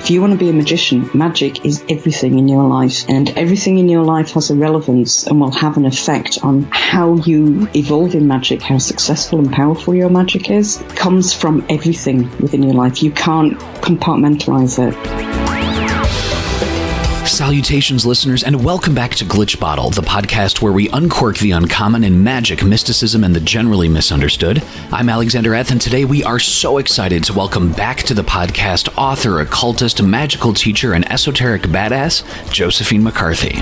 If you want to be a magician, magic is everything in your life, and everything in your life has a relevance and will have an effect on how you evolve in magic, how successful and powerful your magic is. It comes from everything within your life. You can't compartmentalize it. Salutations, listeners, and welcome back to Glitch Bottle, the podcast where we uncork the uncommon in magic, mysticism, and the generally misunderstood. I'm Alexander Eth, and today we are so excited to welcome back to the podcast author, occultist, magical teacher, and esoteric badass, Josephine McCarthy.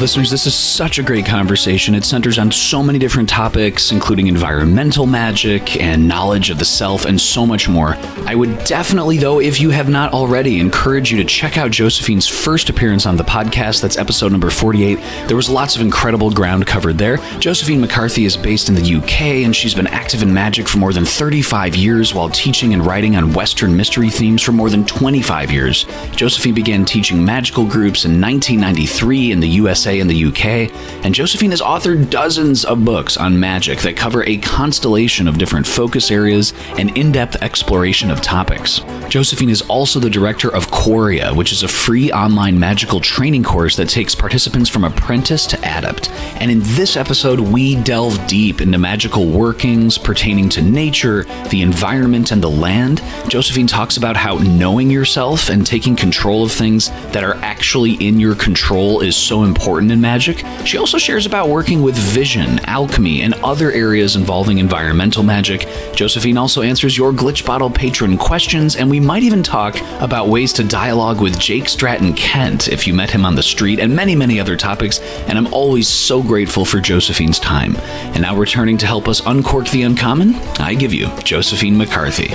Listeners, this is such a great conversation. It centers on so many different topics, including environmental magic and knowledge of the self and so much more. I would definitely, though, if you have not already, encourage you to check out Josephine's first appearance on the podcast. That's episode number 48. There was lots of incredible ground covered there. Josephine McCarthy is based in the UK, and she's been active in magic for more than 35 years while teaching and writing on Western mystery themes for more than 25 years. Josephine began teaching magical groups in 1993 in the USA and the UK, and Josephine has authored dozens of books on magic that cover a constellation of different focus areas and in-depth exploration of topics. Josephine is also the director of Quoria, which is a free online magical training course that takes participants from apprentice to adept. And in this episode, we delve deep into magical workings pertaining to nature, the environment, and the land. Josephine talks about how knowing yourself and taking control of things that are actually in your control is so important in magic. She also shares about working with vision, alchemy, and other areas involving environmental magic. Josephine also answers your Glitch Bottle Patron questions, and we might even talk about ways to dialogue with Jake Stratton Kent if you met him on the street, and many, many other topics, and I'm always so grateful for Josephine's time. And now returning to help us uncork the uncommon, I give you Josephine McCarthy.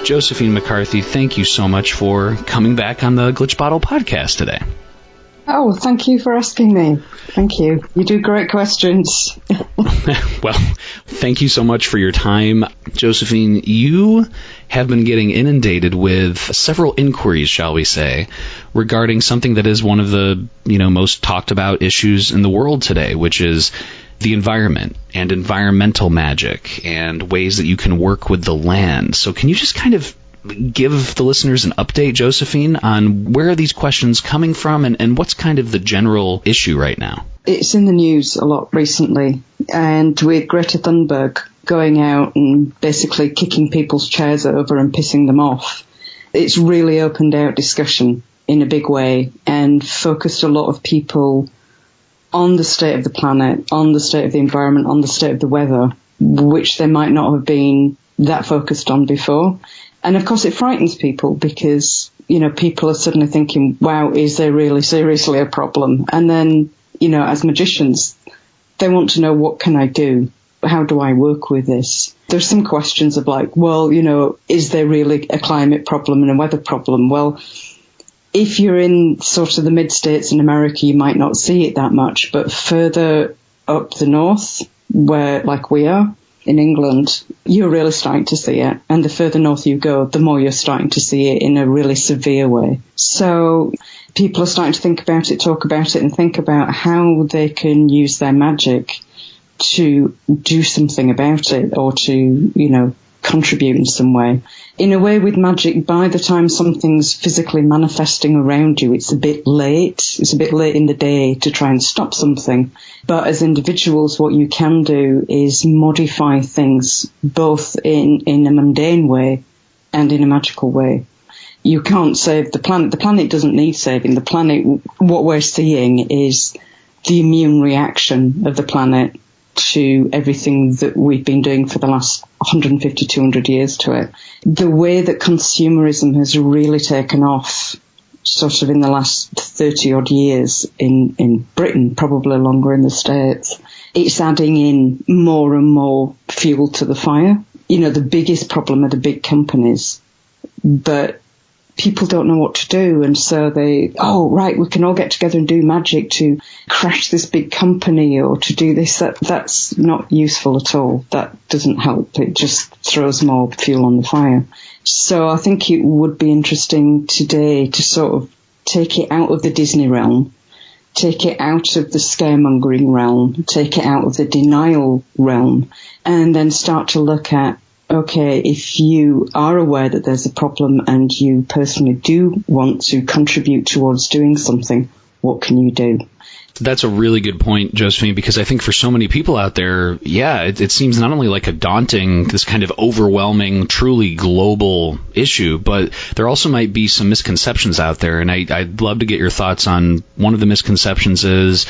Josephine McCarthy, thank you so much for coming back on the Glitch Bottle podcast today. Oh, thank you for asking me. Thank you. You do great questions. Well, thank you so much for your time. Josephine, you have been getting inundated with several inquiries, shall we say, regarding something that is one of the, most talked about issues in the world today, which is the environment and environmental magic and ways that you can work with the land. So can you just kind of give the listeners an update, Josephine, on where are these questions coming from and what's kind of the general issue right now? It's in the news a lot recently, and with Greta Thunberg going out and basically kicking people's chairs over and pissing them off, it's really opened out discussion in a big way and focused a lot of people on the state of the planet, on the state of the environment, on the state of the weather, which they might not have been that focused on before. And of course it frightens people because, people are suddenly thinking, wow, is there really seriously a problem? And then, as magicians, they want to know, what can I do? How do I work with this? There's some questions of like, well, is there really a climate problem and a weather problem? Well, if you're in sort of the mid-states in America, you might not see it that much, but further up the north, where like we are in England, you're really starting to see it. And the further north you go, the more you're starting to see it in a really severe way. So people are starting to think about it, talk about it, and think about how they can use their magic to do something about it or to, contribute in some way. In a way, with magic, by the time something's physically manifesting around you, it's a bit late. It's a bit late in the day to try and stop something. But as individuals, what you can do is modify things both in a mundane way and in a magical way. You can't save the planet. The planet doesn't need saving. The planet, what we're seeing is the immune reaction of the planet to everything that we've been doing for the last 150, 200 years to it. The way that consumerism has really taken off sort of in the last 30 odd years in Britain, probably longer in the States, it's adding in more and more fuel to the fire. The biggest problem are the big companies, but people don't know what to do, and so we can all get together and do magic to crash this big company or to do this. That's not useful at all. That doesn't help. It just throws more fuel on the fire. So I think it would be interesting today to sort of take it out of the Disney realm, take it out of the scaremongering realm, take it out of the denial realm, and then start to look at, okay, if you are aware that there's a problem and you personally do want to contribute towards doing something, what can you do? That's a really good point, Josephine, because I think for so many people out there, it seems not only like a daunting, this kind of overwhelming, truly global issue, but there also might be some misconceptions out there. And I'd love to get your thoughts on one of the misconceptions is,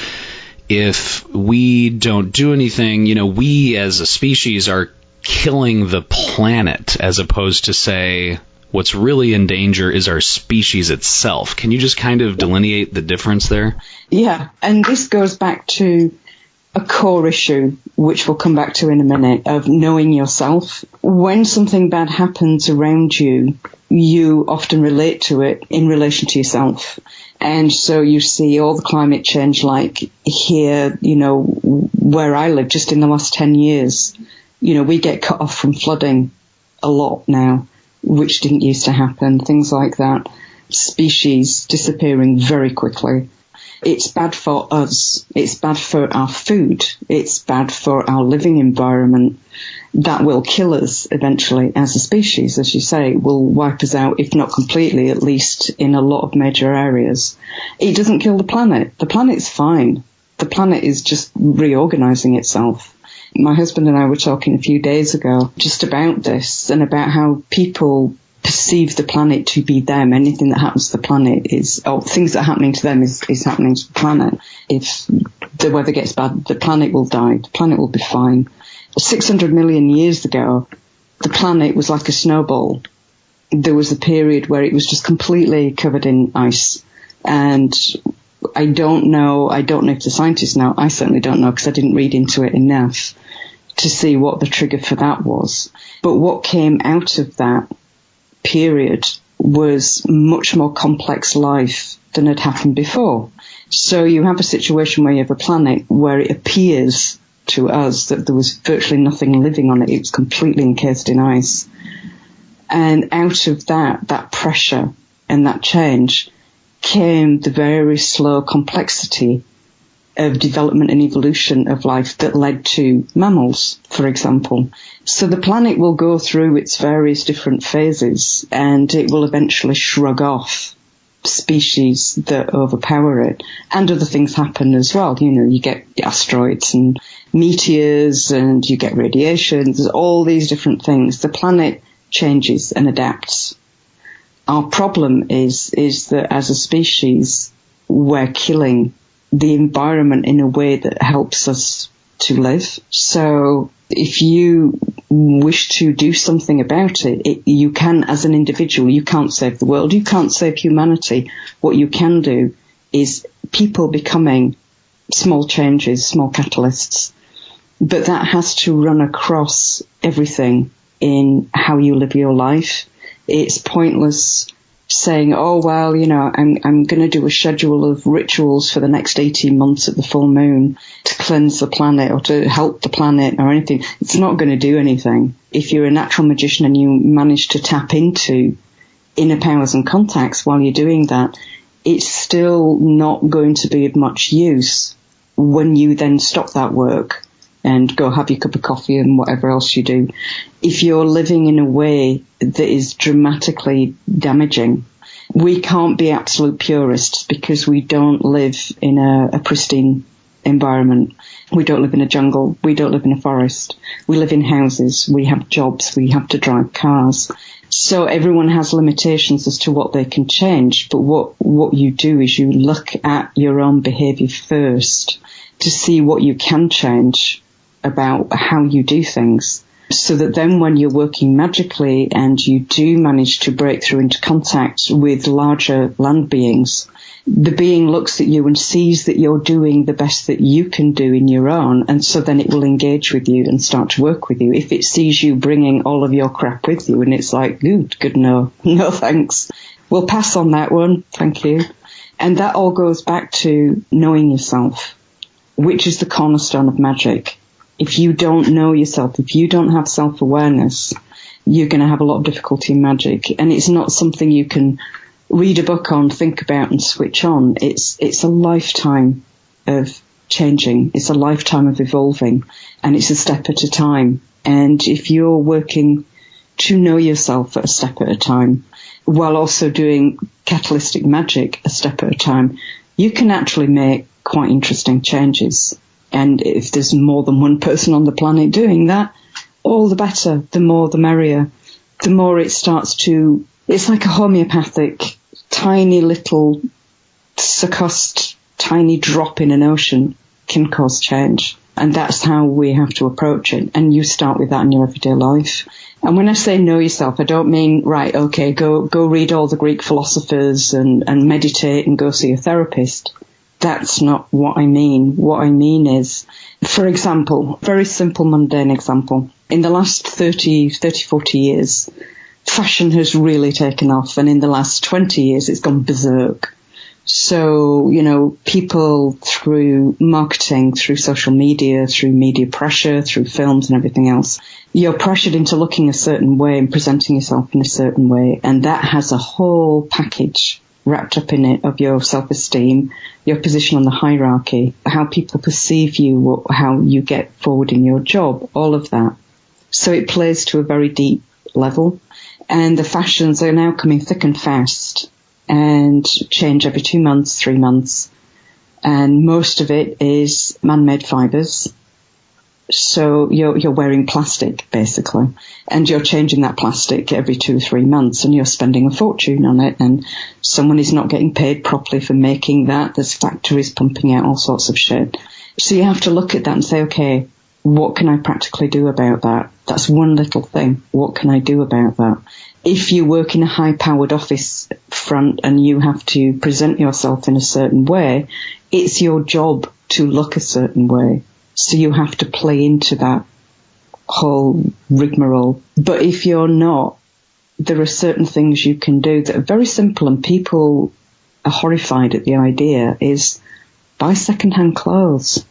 if we don't do anything, we as a species are killing the planet, as opposed to, say, what's really in danger is our species itself. Can you just kind of delineate the difference there? Yeah, and this goes back to a core issue, which we'll come back to in a minute, of knowing yourself. When something bad happens around you, you often relate to it in relation to yourself. And so you see all the climate change, like here, where I live, just in the last 10 years, we get cut off from flooding a lot now, which didn't used to happen, things like that. Species disappearing very quickly. It's bad for us. It's bad for our food. It's bad for our living environment. That will kill us eventually as a species, as you say. It will wipe us out, if not completely, at least in a lot of major areas. It doesn't kill the planet. The planet's fine. The planet is just reorganizing itself. My husband and I were talking a few days ago just about this and about how people perceive the planet to be them. Anything that happens to the planet things that are happening to them is happening to the planet. If the weather gets bad, the planet will die. The planet will be fine. 600 million years ago, the planet was like a snowball. There was a period where it was just completely covered in ice. And I don't know if the scientists know. I certainly don't know, because I didn't read into it enough to see what the trigger for that was. But what came out of that period was much more complex life than had happened before. So you have a situation where you have a planet where it appears to us that there was virtually nothing living on it. It was completely encased in ice. And out of that pressure and that change came the very slow complexity of development and evolution of life that led to mammals, for example. So the planet will go through its various different phases, and it will eventually shrug off species that overpower it. And other things happen as well. You get asteroids and meteors, and you get radiation. There's all these different things. The planet changes and adapts. Our problem is that as a species, we're killing the environment in a way that helps us to live. So if you wish to do something about it, you can, as an individual. You can't save the world. You can't save humanity. What you can do is people becoming small changes, small catalysts. But that has to run across everything in how you live your life. It's pointless saying, I'm going to do a schedule of rituals for the next 18 months at the full moon to cleanse the planet or to help the planet or anything. It's not going to do anything. If you're a natural magician and you manage to tap into inner powers and contacts while you're doing that, it's still not going to be of much use when you then stop that work and go have your cup of coffee and whatever else you do. If you're living in a way that is dramatically damaging, we can't be absolute purists because we don't live in a pristine environment. We don't live in a jungle. We don't live in a forest. We live in houses. We have jobs. We have to drive cars. So everyone has limitations as to what they can change. But what you do is you look at your own behavior first to see what you can change about how you do things, so that then when you're working magically and you do manage to break through into contact with larger land beings, the being looks at you and sees that you're doing the best that you can do in your own, and so then it will engage with you and start to work with you. If it sees you bringing all of your crap with you and it's like, good no thanks, we'll pass on that one. Thank you. And that all goes back to knowing yourself, which is the cornerstone of magic. If you don't know yourself, if you don't have self-awareness, you're going to have a lot of difficulty in magic. And it's not something you can read a book on, think about and switch on. It's a lifetime of changing. It's a lifetime of evolving, and it's a step at a time. And if you're working to know yourself at a step at a time, while also doing catalytic magic a step at a time, you can actually make quite interesting changes. And if there's more than one person on the planet doing that, all the better, the more the merrier. The more it starts to, it's like a homeopathic, tiny little succost, tiny drop in an ocean can cause change. And that's how we have to approach it. And you start with that in your everyday life. And when I say know yourself, I don't mean, right, okay, go read all the Greek philosophers and meditate and go see a therapist. That's not what I mean. What I mean is, for example, very simple, mundane example. In the last 30, 40 years, fashion has really taken off. And in the last 20 years, it's gone berserk. So, people through marketing, through social media, through media pressure, through films and everything else, you're pressured into looking a certain way and presenting yourself in a certain way. And that has a whole package wrapped up in it of your self-esteem, your position on the hierarchy, how people perceive you, how you get forward in your job, all of that. So it plays to a very deep level. And the fashions are now coming thick and fast and change every 2 months, 3 months. And most of it is man-made fibers. So you're wearing plastic, basically. And you're changing that plastic every 2 or 3 months, and you're spending a fortune on it. And someone is not getting paid properly for making that. There's factories pumping out all sorts of shit. So you have to look at that and say, okay, what can I practically do about that? That's one little thing. What can I do about that? If you work in a high-powered office front and you have to present yourself in a certain way, it's your job to look a certain way. So you have to play into that whole rigmarole. But if you're not, there are certain things you can do that are very simple, and people are horrified at the idea, is buy second-hand clothes.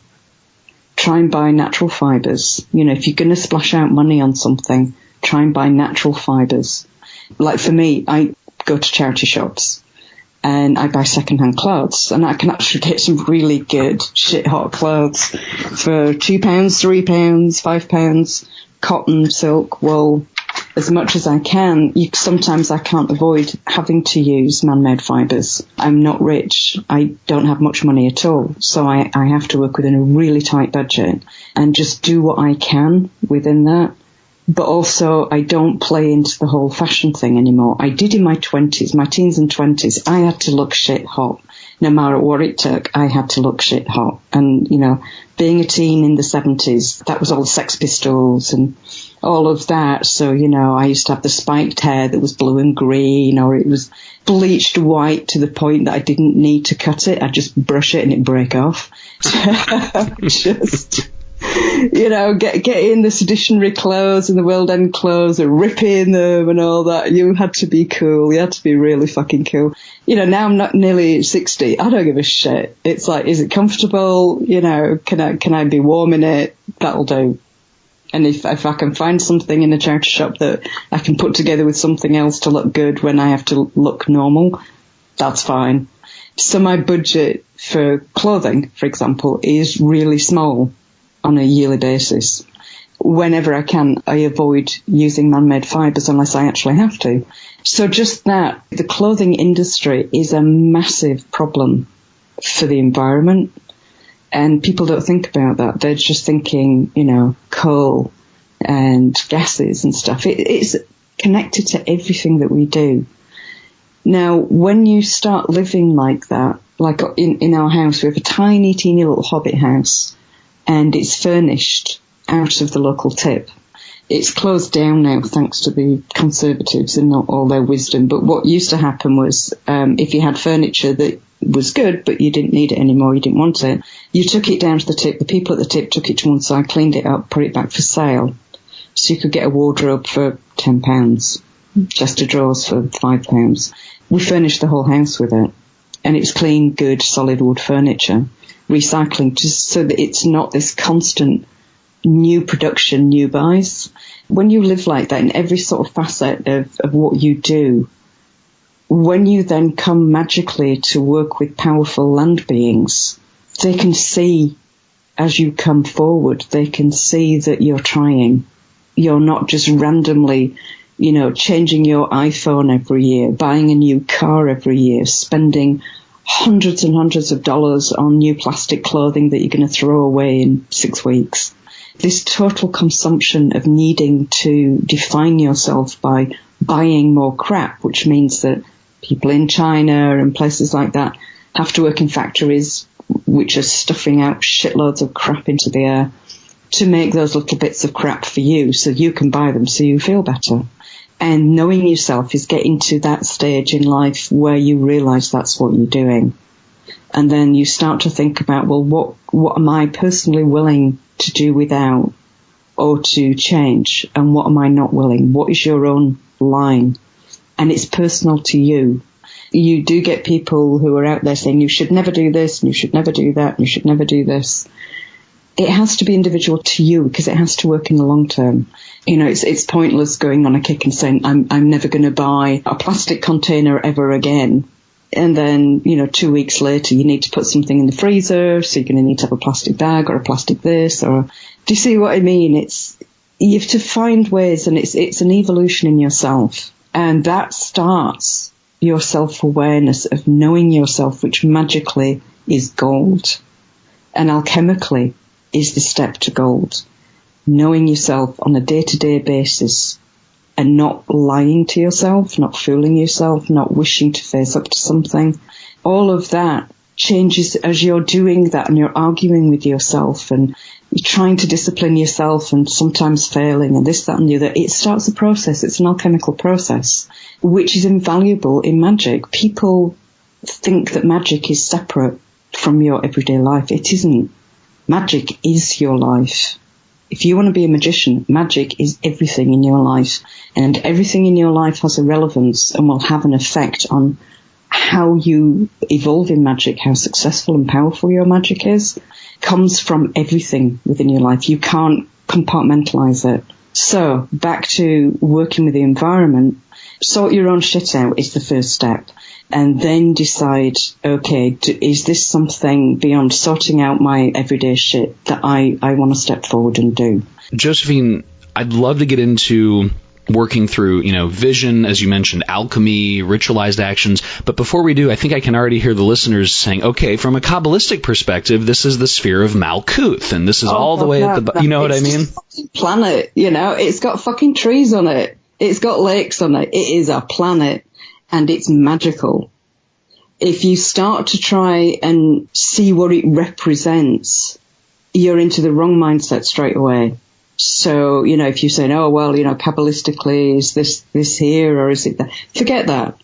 Try and buy natural fibers. If you're going to splash out money on something, try and buy natural fibers. Like for me, I go to charity shops and I buy second-hand clothes, and I can actually get some really good shit-hot clothes for £2, £3, £5, cotton, silk, wool, as much as I can. Sometimes I can't avoid having to use man-made fibers. I'm not rich. I don't have much money at all. So I have to work within a really tight budget and just do what I can within that. But also, I don't play into the whole fashion thing anymore. I did in my 20s, my teens and 20s. I had to look shit hot. No matter what it took, I had to look shit hot. And, being a teen in the 70s, that was all the Sex Pistols and all of that. So, I used to have the spiked hair that was blue and green, or it was bleached white to the point that I didn't need to cut it. I'd just brush it and it'd break off. Just... get in the seditionary clothes and the world end clothes and ripping them and all that. You had to be cool. You had to be really fucking cool. Now I'm not nearly 60. I don't give a shit. It's like, is it comfortable? Can I be warm in it? That'll do. And if I can find something in a charity shop that I can put together with something else to look good when I have to look normal, that's fine. So my budget for clothing, for example, is really small on a yearly basis. Whenever I can, I avoid using man-made fibers unless I actually have to. So just that, the clothing industry is a massive problem for the environment, and people don't think about that. They're just thinking, coal and gases and stuff. It's connected to everything that we do. Now, when you start living like that, like in our house, we have a tiny, teeny little hobbit house, and it's furnished out of the local tip. It's closed down now thanks to the Conservatives and not all their wisdom. But what used to happen was if you had furniture that was good but you didn't need it anymore, you didn't want it, you took it down to the tip. The people at the tip took it to one side, cleaned it up, put it back for sale. So you could get a wardrobe for £10, chest of drawers for £5. We furnished the whole house with it. And it's clean, good, solid wood furniture. Recycling, just so that it's not this constant new production, new buys. When you live like that in every sort of facet of what you do, when you then come magically to work with powerful land beings, they can see as you come forward, they can see that you're trying. You're not just randomly, changing your iPhone every year, buying a new car every year, spending hundreds and hundreds of dollars on new plastic clothing that you're going to throw away in 6 weeks. This total consumption of needing to define yourself by buying more crap, which means that people in China and places like that have to work in factories which are stuffing out shitloads of crap into the air to make those little bits of crap for you so you can buy them so you feel better. And knowing yourself is getting to that stage in life where you realize that's what you're doing. And then you start to think about, well, what am I personally willing to do without or to change? And what am I not willing? What is your own line? And it's personal to you. You do get people who are out there saying you should never do this and you should never do that and you should never do this. It has to be individual to you because it has to work in the long term. It's pointless going on a kick and saying, I'm never going to buy a plastic container ever again. And then, 2 weeks later, you need to put something in the freezer. So you're going to need to have a plastic bag or a plastic this, or do you see what I mean? You have to find ways, and it's an evolution in yourself. And that starts your self-awareness of knowing yourself, which magically is gold. And alchemically is the step to gold. Knowing yourself on a day-to-day basis and not lying to yourself, not fooling yourself, not wishing to face up to something. All of that changes as you're doing that and you're arguing with yourself and you're trying to discipline yourself and sometimes failing and this, that and the other. It starts a process. It's an alchemical process, which is invaluable in magic. People think that magic is separate from your everyday life. It isn't. Magic is your life. If you want to be a magician, magic is everything in your life. And everything in your life has a relevance and will have an effect on how you evolve in magic, how successful and powerful your magic is. Comes from everything within your life. You can't compartmentalize it. So back to working with the environment, sort your own shit out is the first step. And then decide, okay, is this something beyond sorting out my everyday shit that I want to step forward and do? Josephine, I'd love to get into working through, vision, as you mentioned, alchemy, ritualized actions. But before we do, I think I can already hear the listeners saying, okay, from a Kabbalistic perspective, this is the sphere of Malkuth, and this is all the way at the, you know what I mean? It's a planet, it's got fucking trees on it. It's got lakes on it. It is a planet. And it's magical. If you start to try and see what it represents, you're into the wrong mindset straight away. So, if you say, Kabbalistically, is this here or is it that? Forget that.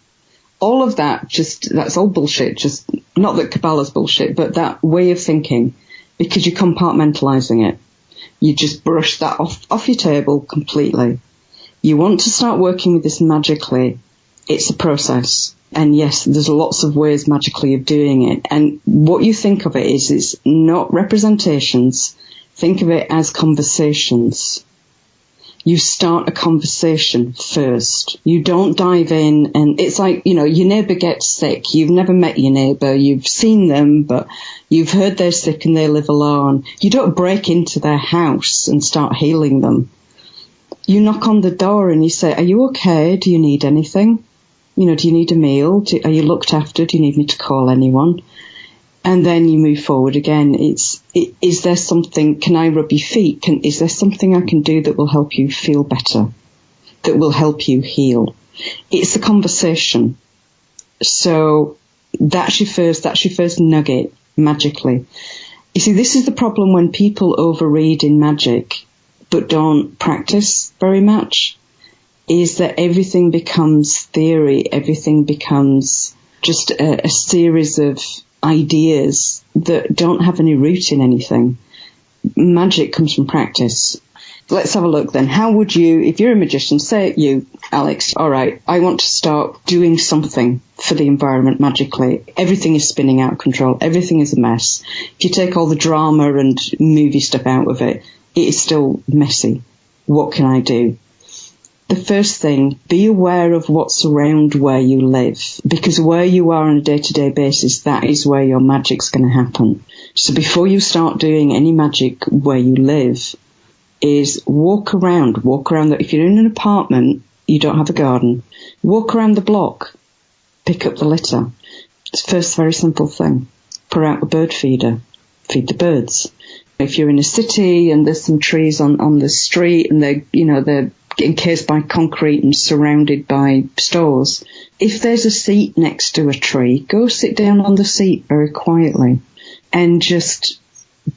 All of that, that's all bullshit. Just, not that Kabbalah's bullshit, but that way of thinking, because you're compartmentalizing it. You just brush that off your table completely. You want to start working with this magically. It's a process. And yes, there's lots of ways magically of doing it. And what you think of it is it's not representations. Think of it as conversations. You start a conversation first. You don't dive in and it's like, your neighbour gets sick. You've never met your neighbour. You've seen them, but you've heard they're sick and they live alone. You don't break into their house and start healing them. You knock on the door and you say, are you okay? Do you need anything? Do you need a meal? Are you looked after? Do you need me to call anyone? And then you move forward again. Is there something, can I rub your feet? Is there something I can do that will help you feel better? That will help you heal? It's a conversation. So that's your first nugget, magically. You see, this is the problem when people overread in magic, but don't practice very much. Is that everything becomes theory, everything becomes just a series of ideas that don't have any root in anything. Magic comes from practice. Let's have a look then. How would you, if you're a magician, say you, Alex, all right, I want to start doing something for the environment magically. Everything is spinning out of control. Everything is a mess. If you take all the drama and movie stuff out of it, it is still messy. What can I do? The first thing, be aware of what's around where you live, because where you are on a day-to-day basis, that is where your magic's going to happen. So before you start doing any magic where you live, is walk around. If you're in an apartment, you don't have a garden, walk around the block, pick up the litter. It's the first very simple thing. Put out the bird feeder, feed the birds. If you're in a city and there's some trees on the street and they're encased by concrete and surrounded by stores, if there's a seat next to a tree, go sit down on the seat very quietly and just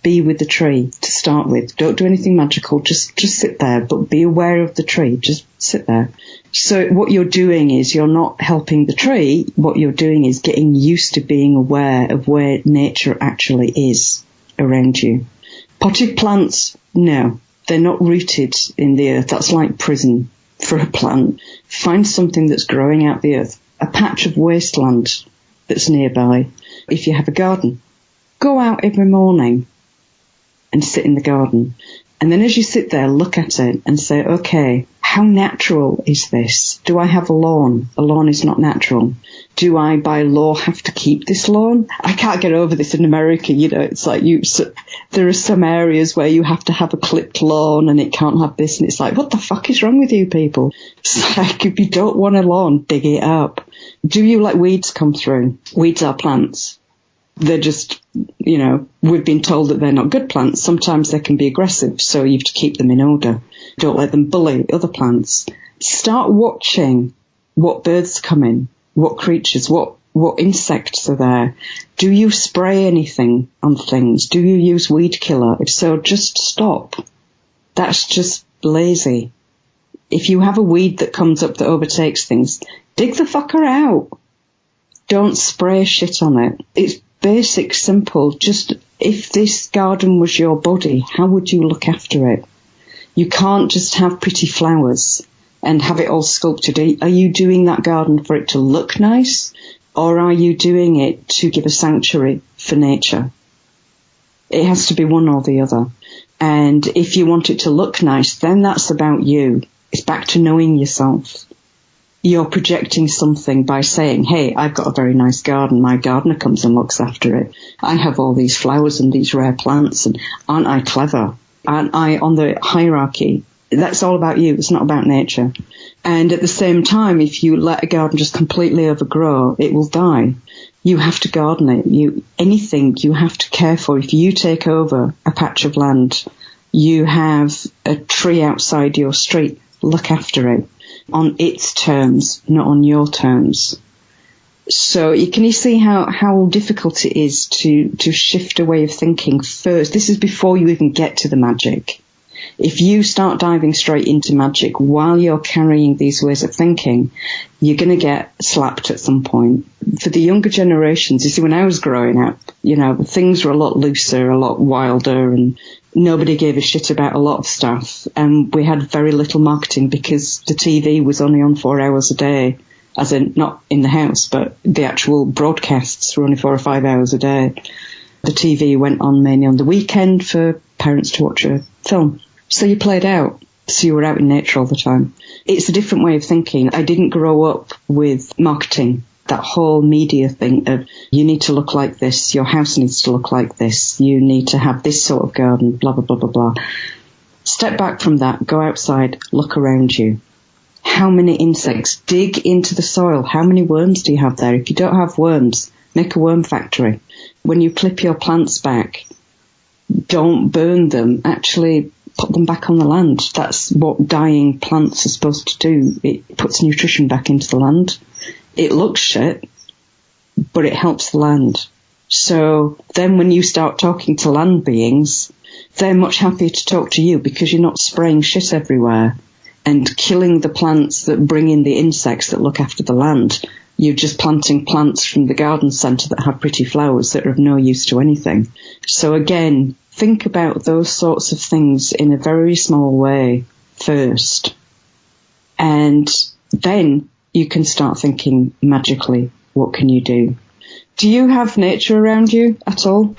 be with the tree to start with. Don't do anything magical, just sit there, but be aware of the tree, just sit there. So what you're doing is you're not helping the tree, what you're doing is getting used to being aware of where nature actually is around you. Potted plants, no, they're not rooted in the earth. That's like prison for a plant. Find something that's growing out the earth, a patch of wasteland that's nearby. If you have a garden, go out every morning and sit in the garden. And then as you sit there, look at it and say, okay, how natural is this? Do I have a lawn? A lawn is not natural. Do I, by law, have to keep this lawn? I can't get over this in America. It's like there are some areas where you have to have a clipped lawn and it can't have this. And it's like, what the fuck is wrong with you people? It's like, if you don't want a lawn, dig it up. Do you let weeds come through? Weeds are plants. They're just, we've been told that they're not good plants. Sometimes they can be aggressive, so you have to keep them in order. Don't let them bully other plants. Start watching what birds come in, what creatures, what insects are there. Do you spray anything on things? Do you use weed killer? If so, just stop. That's just lazy. If you have a weed that comes up that overtakes things, dig the fucker out. Don't spray shit on it. It's basic, simple. Just, if this garden was your body, how would you look after it? You can't just have pretty flowers and have it all sculpted. Are you doing that garden for it to look nice, or are you doing it to give a sanctuary for nature? It has to be one or the other. And if you want it to look nice, then that's about you. It's back to knowing yourself. You're projecting something by saying, hey, I've got a very nice garden. My gardener comes and looks after it. I have all these flowers and these rare plants, and aren't I clever? Aren't I on the hierarchy? That's all about you. It's not about nature. And at the same time, if you let a garden just completely overgrow, it will die. You have to garden it. Anything you have to care for. If you take over a patch of land, you have a tree outside your street, look after it on its terms, not on your terms. So can you see how difficult it is to shift a way of thinking first? This is before you even get to the magic. If you start diving straight into magic while you're carrying these ways of thinking, you're going to get slapped at some point. For the younger generations, you see, when I was growing up, things were a lot looser, a lot wilder, and nobody gave a shit about a lot of stuff. And we had very little marketing because the TV was only on 4 hours a day, as in not in the house, but the actual broadcasts were only 4 or 5 hours a day. The TV went on mainly on the weekend for parents to watch a film. So you played out. So you were out in nature all the time. It's a different way of thinking. I didn't grow up with marketing, that whole media thing of you need to look like this, your house needs to look like this, you need to have this sort of garden, blah, blah, blah, blah, blah. Step back from that, go outside, look around you. How many insects? Dig into the soil. How many worms do you have there? If you don't have worms, make a worm factory. When you clip your plants back, don't burn them. Actually, put them back on the land. That's what dying plants are supposed to do. It puts nutrition back into the land. It looks shit, but it helps the land. So then when you start talking to land beings, they're much happier to talk to you because you're not spraying shit everywhere and killing the plants that bring in the insects that look after the land. You're just planting plants from the garden centre that have pretty flowers that are of no use to anything. So again, think about those sorts of things in a very small way first. And then you can start thinking magically, what can you do? Do you have nature around you at all?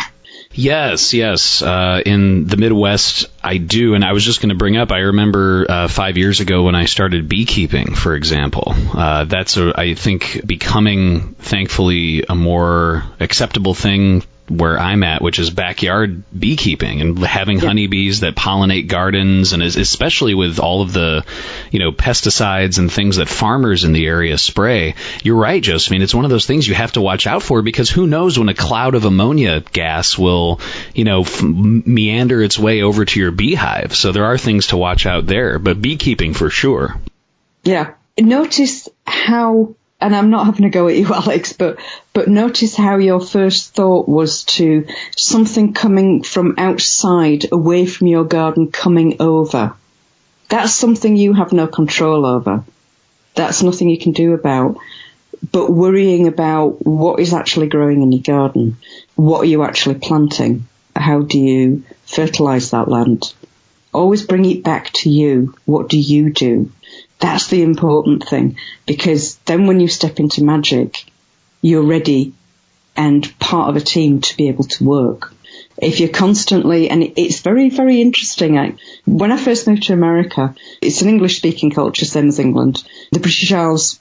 Yes. In the Midwest, I do. And I was just going to bring up, I remember 5 years ago when I started beekeeping, for example. That's, I think, becoming, thankfully, a more acceptable thing where I'm at, which is backyard beekeeping and having honeybees that pollinate gardens, and especially with all of the, pesticides and things that farmers in the area spray. You're right, Josephine. It's one of those things you have to watch out for, because who knows when a cloud of ammonia gas will, meander its way over to your beehive. So there are things to watch out there, but beekeeping for sure. Yeah. Notice how, and I'm not having a go at you, Alex, but notice how your first thought was to something coming from outside, away from your garden, coming over. That's something you have no control over. That's nothing you can do about. But worrying about what is actually growing in your garden, what are you actually planting, how do you fertilize that land? Always bring it back to you. What do you do? That's the important thing, because then when you step into magic, you're ready and part of a team to be able to work. If you're constantly, and it's very, very interesting. When I first moved to America, it's an English-speaking culture, same as England. The British Isles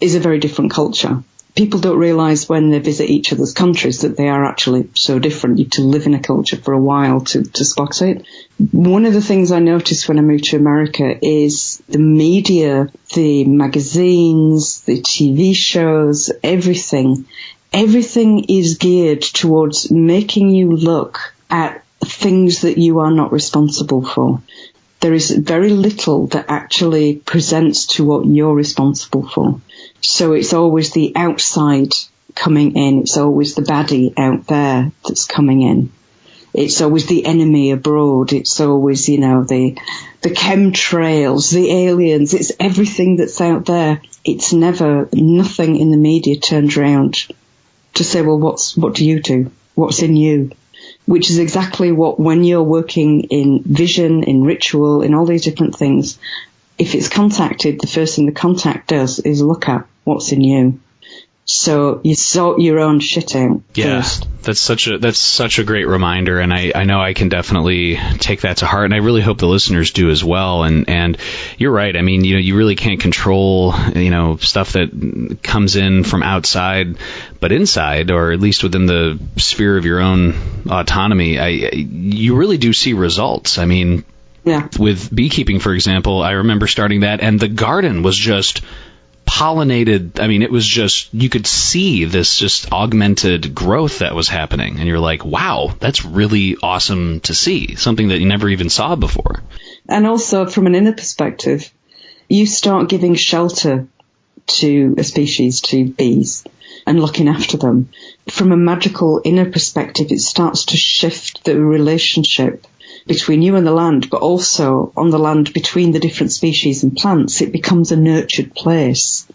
is a very different culture. People don't realise when they visit each other's countries that they are actually so different. You have to live in a culture for a while to spot it. One of the things I noticed when I moved to America is the media, the magazines, the TV shows, everything is geared towards making you look at things that you are not responsible for. There is very little that actually presents to what you're responsible for. So it's always the outside coming in. It's always the baddie out there that's coming in. It's always the enemy abroad. It's always, the chemtrails, the aliens. It's everything that's out there. It's never, nothing in the media turns around to say, well, what do you do? What's in you? Which is exactly what, when you're working in vision, in ritual, in all these different things, if it's contacted, the first thing the contact does is look at what's in you. So you sort your own shit out first. That's such a great reminder, and I know I can definitely take that to heart, and I really hope the listeners do as well. And you're right. I mean, you really can't control, stuff that comes in from outside, but inside, or at least within the sphere of your own autonomy, you really do see results. I mean, with beekeeping, for example, I remember starting that, and the garden was just pollinated. I mean, it was just, you could see this just augmented growth that was happening. And you're like, wow, that's really awesome to see. Something that you never even saw before. And also from an inner perspective, you start giving shelter to a species, to bees, and looking after them. From a magical inner perspective, it starts to shift the relationship between you and the land, but also on the land between the different species and plants. It becomes a nurtured place.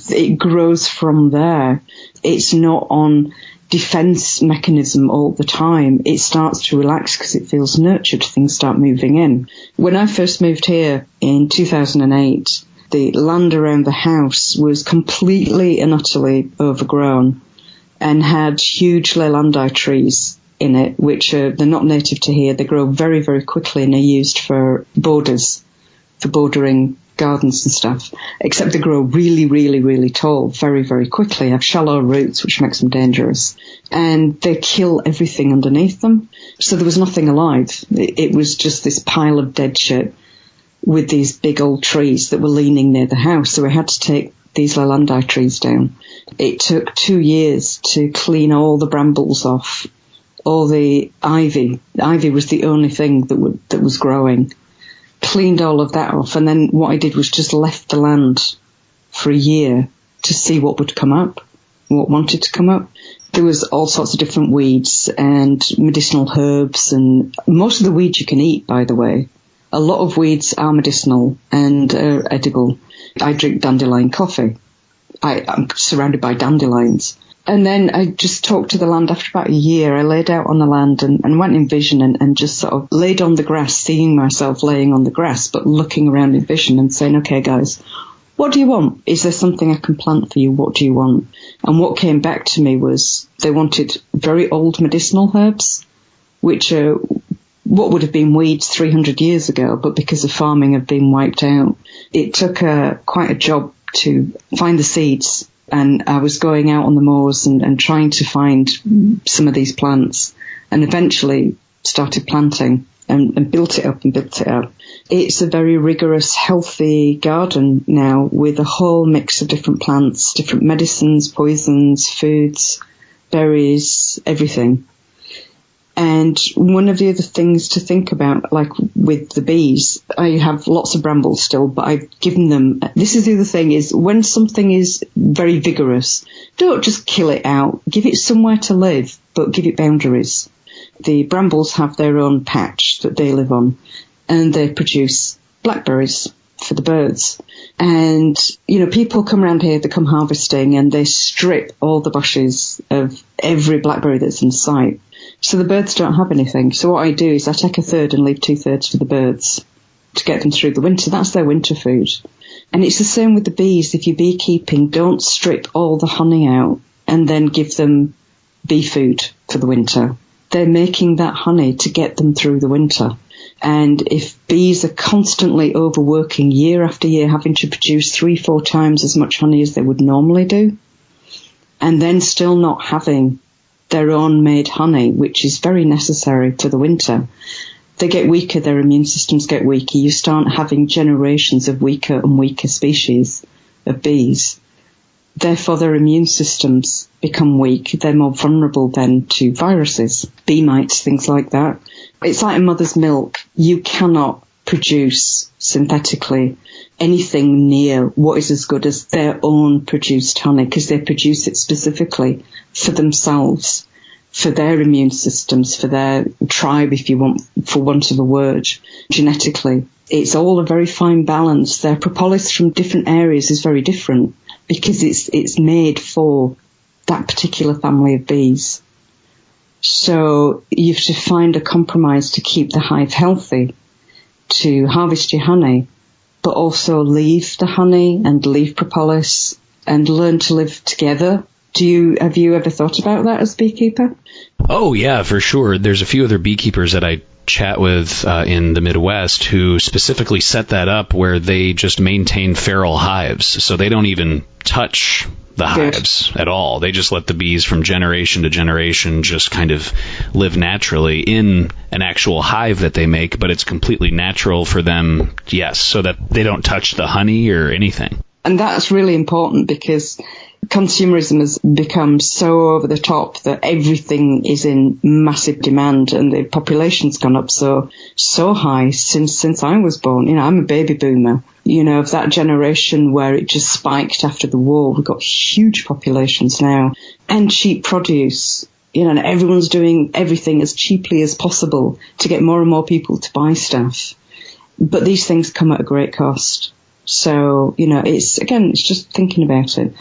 It grows from there. It's not on defense mechanism all the time. It starts to relax because it feels nurtured. Things start moving in. When I first moved here in 2008, the land around the house was completely and utterly overgrown and had huge leylandi trees in it, which they're not native to here. They grow very, very quickly and are used for borders, for bordering gardens and stuff, except they grow really, really, really tall very, very quickly, have shallow roots, which makes them dangerous, and they kill everything underneath them. So there was nothing alive. It was just this pile of dead shit with these big old trees that were leaning near the house. So we had to take these leylandi trees down. It took 2 years to clean all the brambles off, all the ivy. Ivy was the only thing that was growing. Cleaned all of that off, and then what I did was just left the land for a year to see what would come up, what wanted to come up. There was all sorts of different weeds and medicinal herbs, and most of the weeds you can eat, by the way. A lot of weeds are medicinal and edible. I drink dandelion coffee. I'm surrounded by dandelions. And then I just talked to the land after about a year. I laid out on the land and went in vision and just sort of laid on the grass, seeing myself laying on the grass, but looking around in vision and saying, okay, guys, what do you want? Is there something I can plant for you? What do you want? And what came back to me was they wanted very old medicinal herbs, which are what would have been weeds 300 years ago, but because of farming have been wiped out. It took quite a job to find the seeds. And I was going out on the moors and trying to find some of these plants, and eventually started planting and built it up and built it up. It's a very rigorous, healthy garden now with a whole mix of different plants, different medicines, poisons, foods, berries, everything. And one of the other things to think about, like with the bees, I have lots of brambles still, but I've given them, this is the other thing, is when something is very vigorous, don't just kill it out. Give it somewhere to live, but give it boundaries. The brambles have their own patch that they live on, and they produce blackberries for the birds. And, you know, people come around here, they come harvesting, and they strip all the bushes of every blackberry that's in sight. So the birds don't have anything. So what I do is I take a third and leave 2/3 for the birds to get them through the winter. That's their winter food. And it's the same with the bees. If you're beekeeping, don't strip all the honey out and then give them bee food for the winter. They're making that honey to get them through the winter. And if bees are constantly overworking year after year, having to produce 3-4 times as much honey as they would normally do, and then still not having their own made honey, which is very necessary for the winter, they get weaker, their immune systems get weaker. You start having generations of weaker and weaker species of bees. Therefore, their immune systems become weak. They're more vulnerable then to viruses, bee mites, things like that. It's like a mother's milk. You cannot produce synthetically anything near what is as good as their own produced honey, because they produce it specifically for themselves, for their immune systems, for their tribe, if you want, for want of a word, genetically. It's all a very fine balance. Their propolis from different areas is very different because it's made for that particular family of bees. So you have to find a compromise to keep the hive healthy, to harvest your honey, but also leave the honey and leave propolis and learn to live together. Have you ever thought about that as a beekeeper? Oh, yeah, for sure. There's a few other beekeepers that I chat with in the Midwest who specifically set that up where they just maintain feral hives. So they don't even touch the hives at all. They just let the bees from generation to generation just kind of live naturally in an actual hive that they make, but it's completely natural for them, yes, so that they don't touch the honey or anything. And that's really important because consumerism has become so over the top that everything is in massive demand, and the population's gone up so high since I was born. You know, I'm a baby boomer. You know, of that generation where it just spiked after the war. We've got huge populations now and cheap produce. You know, and everyone's doing everything as cheaply as possible to get more and more people to buy stuff. But these things come at a great cost. So, you know, it's just thinking about it.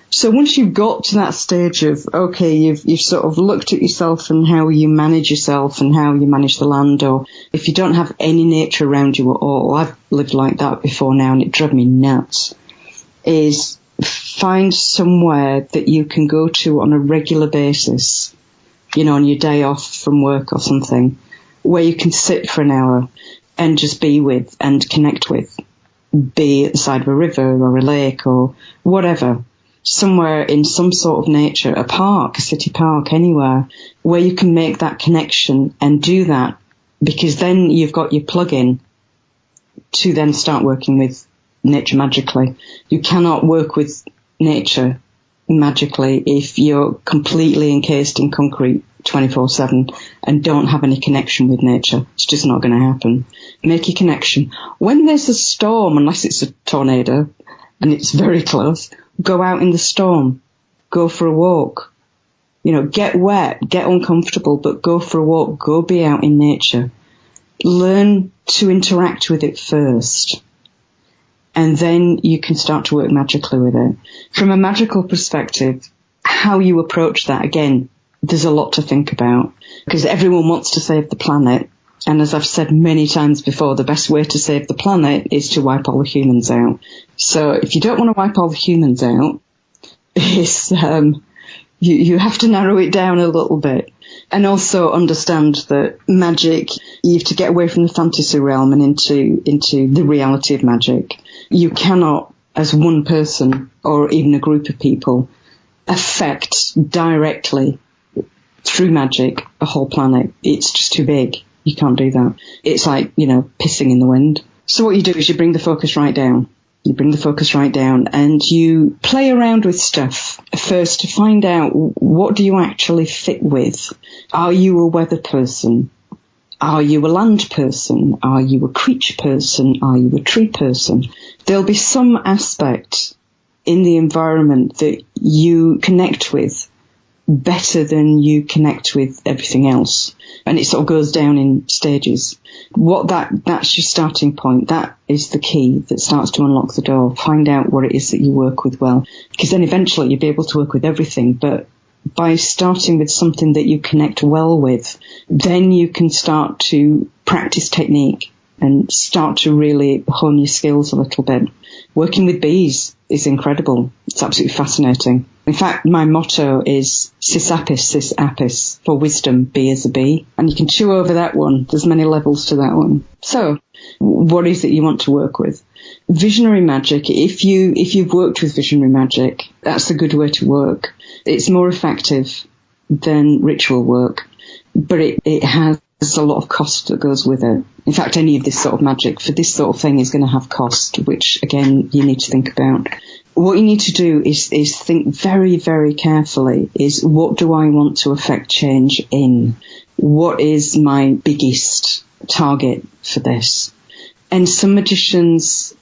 So once you've got to that stage of, okay, you've sort of looked at yourself and how you manage yourself and how you manage the land, or if you don't have any nature around you at all, I've lived like that before now and it drove me nuts, is find somewhere that you can go to on a regular basis, you know, on your day off from work or something, where you can sit for an hour and just be with and connect with, be at the side of a river or a lake or whatever. Somewhere in some sort of nature, a park, a city park, anywhere, where you can make that connection and do that, because then you've got your plug-in to then start working with nature magically. You cannot work with nature magically if you're completely encased in concrete 24/7 and don't have any connection with nature. It's just not going to happen. Make your connection. When there's a storm, unless it's a tornado and it's very close, go out in the storm, go for a walk, you know, get wet, get uncomfortable, but go for a walk, go be out in nature. Learn to interact with it first, and then you can start to work magically with it. From a magical perspective, how you approach that, again, there's a lot to think about, because everyone wants to save the planet. And as I've said many times before, the best way to save the planet is to wipe all the humans out. So if you don't want to wipe all the humans out, you have to narrow it down a little bit. And also understand that magic, you have to get away from the fantasy realm and into the reality of magic. You cannot, as one person or even a group of people, affect directly through magic a whole planet. It's just too big. You can't do that. It's like, pissing in the wind. So what you do is you bring the focus right down. You bring the focus right down and you play around with stuff first to find out, what do you actually fit with? Are you a weather person? Are you a land person? Are you a creature person? Are you a tree person? There'll be some aspect in the environment that you connect with better than you connect with everything else. And it sort of goes down in stages. That's your starting point. That is the key that starts to unlock the door. Find out what it is that you work with well. Because then eventually you'll be able to work with everything. But by starting with something that you connect well with, then you can start to practice technique and start to really hone your skills a little bit. Working with bees is incredible. It's absolutely fascinating. In fact, my motto is sis apis, for wisdom, be as a bee. And you can chew over that one. There's many levels to that one. So, what is it you want to work with? Visionary magic, if you've worked with visionary magic, that's a good way to work. It's more effective than ritual work, but it has a lot of cost that goes with it. In fact, any of this sort of magic for this sort of thing is going to have cost, which, again, you need to think about. What you need to do is think very, very carefully is, what do I want to affect change in? What is my biggest target for this? And some magicians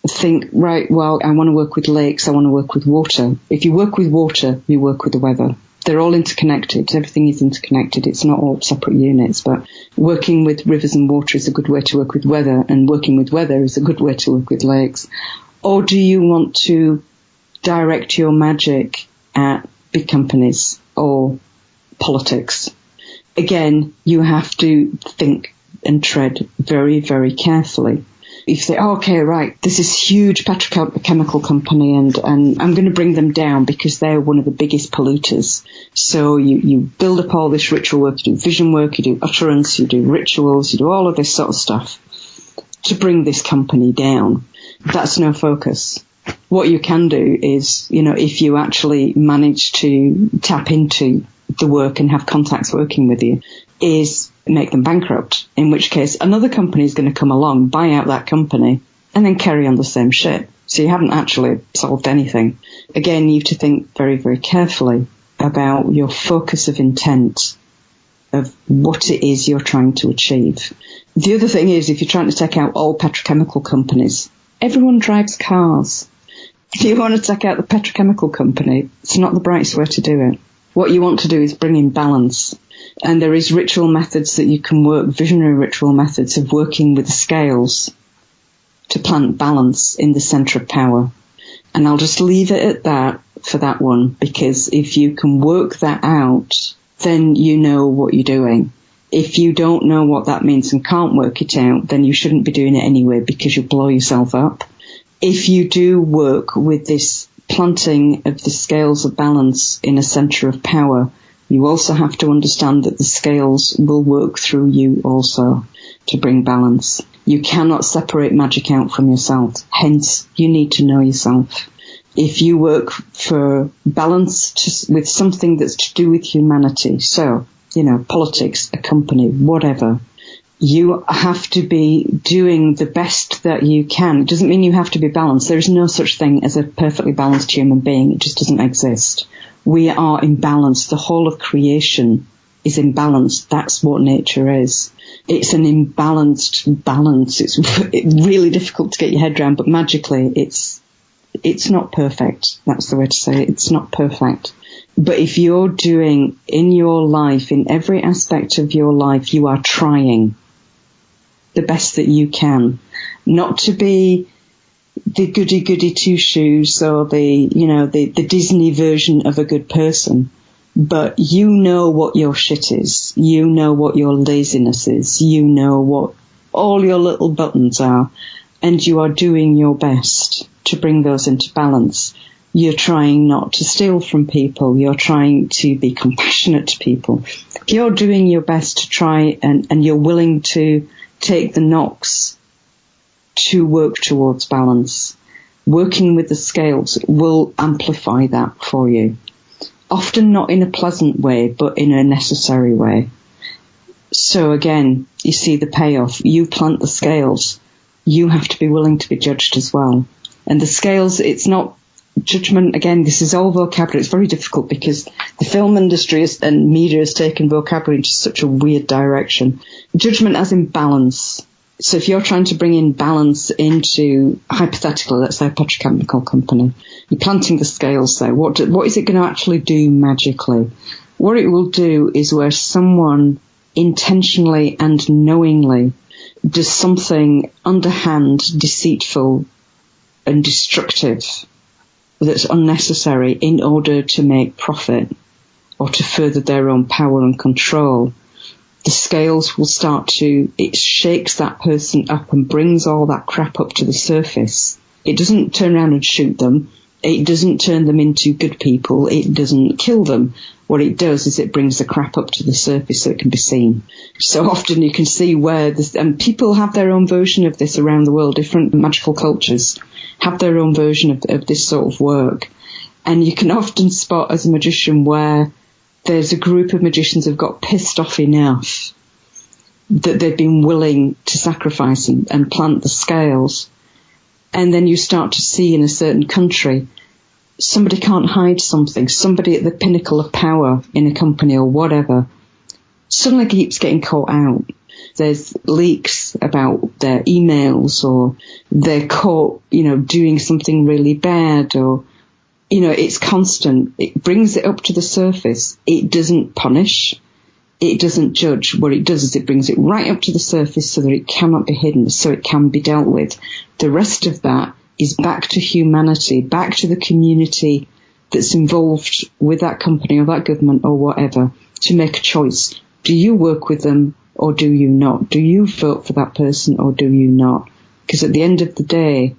think, right, well, I want to work with lakes, I want to work with water. If you work with water, you work with the weather. They're all interconnected. Everything is interconnected. It's not all separate units, but working with rivers and water is a good way to work with weather, and working with weather is a good way to work with lakes. Or do you want to direct your magic at big companies or politics? Again, you have to think and tread very, very carefully. If you say, okay, right, this is huge petrochemical company and I'm going to bring them down because they're one of the biggest polluters. So you build up all this ritual work, you do vision work, you do utterance, you do rituals, you do all of this sort of stuff to bring this company down. That's no focus. What you can do is, if you actually manage to tap into the work and have contacts working with you, is make them bankrupt, in which case another company is going to come along, buy out that company, and then carry on the same shit. So you haven't actually solved anything. Again, you have to think very, very carefully about your focus of intent, of what it is you're trying to achieve. The other thing is, if you're trying to take out all petrochemical companies, everyone drives cars. If you want to take out the petrochemical company, it's not the brightest way to do it. What you want to do is bring in balance. And there is ritual methods that you can work, visionary ritual methods of working with the scales to plant balance in the center of power. And I'll just leave it at that for that one, because if you can work that out, then you know what you're doing. If you don't know what that means and can't work it out, then you shouldn't be doing it anyway, because you'll blow yourself up. If you do work with this planting of the scales of balance in a center of power, you also have to understand that the scales will work through you also to bring balance. You cannot separate magic out from yourself. Hence, you need to know yourself. If you work for balance with something that's to do with humanity, so, politics, a company, whatever, you have to be doing the best that you can. It doesn't mean you have to be balanced. There is no such thing as a perfectly balanced human being. It just doesn't exist. We are imbalanced. The whole of creation is imbalanced. That's what nature is. It's an imbalanced balance. It's really difficult to get your head around, but magically it's not perfect. That's the way to say it. It's not perfect. But if you're doing in your life, in every aspect of your life, you are trying the best that you can. Not to be the goody-goody two-shoes or the Disney version of a good person. But you know what your shit is. You know what your laziness is. You know what all your little buttons are. And you are doing your best to bring those into balance. You're trying not to steal from people. You're trying to be compassionate to people. You're doing your best to try and you're willing to take the knocks to work towards balance. Working with the scales will amplify that for you. Often not in a pleasant way, but in a necessary way. So again, you see the payoff. You plant the scales. You have to be willing to be judged as well. And the scales, it's not judgment. Again, this is all vocabulary. It's very difficult because the film industry and media has taken vocabulary into such a weird direction. Judgment as in balance. So if you're trying to bring in balance into, hypothetically, let's say a petrochemical company, you're planting the scales there. What is it going to actually do magically? What it will do is where someone intentionally and knowingly does something underhand, deceitful and destructive that's unnecessary in order to make profit or to further their own power and control, the scales will start to, it shakes that person up and brings all that crap up to the surface. It doesn't turn around and shoot them. It doesn't turn them into good people. It doesn't kill them. What it does is it brings the crap up to the surface so it can be seen. So often you can see where this, and people have their own version of this around the world. Different magical cultures have their own version of this sort of work. And you can often spot as a magician where there's a group of magicians who've got pissed off enough that they've been willing to sacrifice and plant the scales. And then you start to see in a certain country, somebody can't hide something, somebody at the pinnacle of power in a company or whatever, suddenly keeps getting caught out. There's leaks about their emails or they're caught, doing something really bad or, it's constant. It brings it up to the surface. It doesn't punish. It doesn't judge. What it does is it brings it right up to the surface so that it cannot be hidden, so it can be dealt with. The rest of that is back to humanity, back to the community that's involved with that company or that government or whatever to make a choice. Do you work with them or do you not? Do you vote for that person or do you not? Because at the end of the day,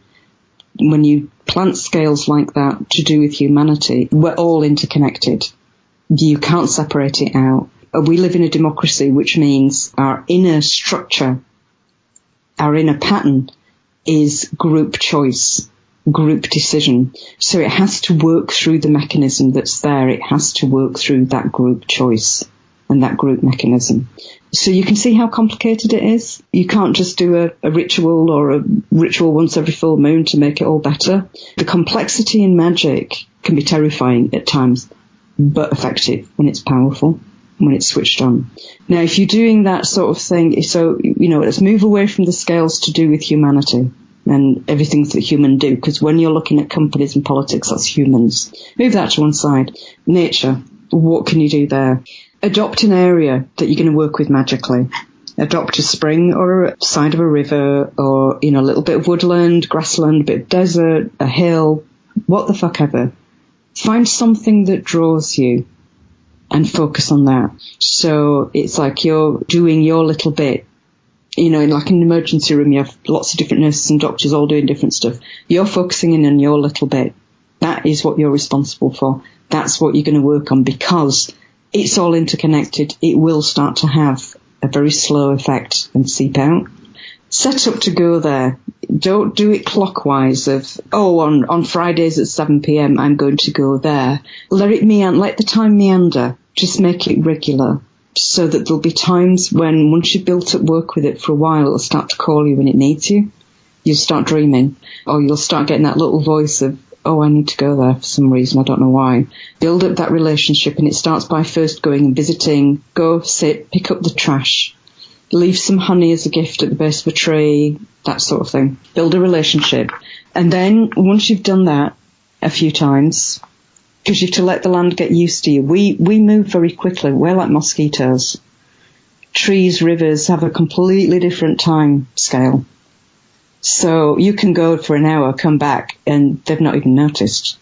when you plant scales like that to do with humanity, we're all interconnected. You can't separate it out. We live in a democracy, which means our inner structure, our inner pattern is group choice, group decision. So it has to work through the mechanism that's there. It has to work through that group choice and that group mechanism. So you can see how complicated it is. You can't just do a ritual or a ritual once every full moon to make it all better. The complexity in magic can be terrifying at times, but effective when it's powerful, when it's switched on. Now, if you're doing that sort of thing, so, let's move away from the scales to do with humanity and everything that humans do, because when you're looking at companies and politics, that's humans. Move that to one side. Nature, what can you do there? Adopt an area that you're going to work with magically. Adopt a spring or a side of a river or, a little bit of woodland, grassland, a bit of desert, a hill, what the fuck ever. Find something that draws you and focus on that. So it's like you're doing your little bit. In like an emergency room, you have lots of different nurses and doctors all doing different stuff. You're focusing in on your little bit. That is what you're responsible for. That's what you're going to work on because it's all interconnected. It will start to have a very slow effect and seep out. Set up to go there. Don't do it clockwise of, on Fridays at 7 p.m. I'm going to go there. Let the time meander. Just make it regular so that there'll be times when once you've built up work with it for a while, it'll start to call you when it needs you. You'll start dreaming or you'll start getting that little voice of, I need to go there for some reason. I don't know why. Build up that relationship and it starts by first going and visiting. Go, sit, pick up the trash. Leave some honey as a gift at the base of a tree, that sort of thing. Build a relationship. And then once you've done that a few times, because you have to let the land get used to you. We move very quickly. We're like mosquitoes. Trees, rivers have a completely different time scale. So you can go for an hour, come back, and they've not even noticed.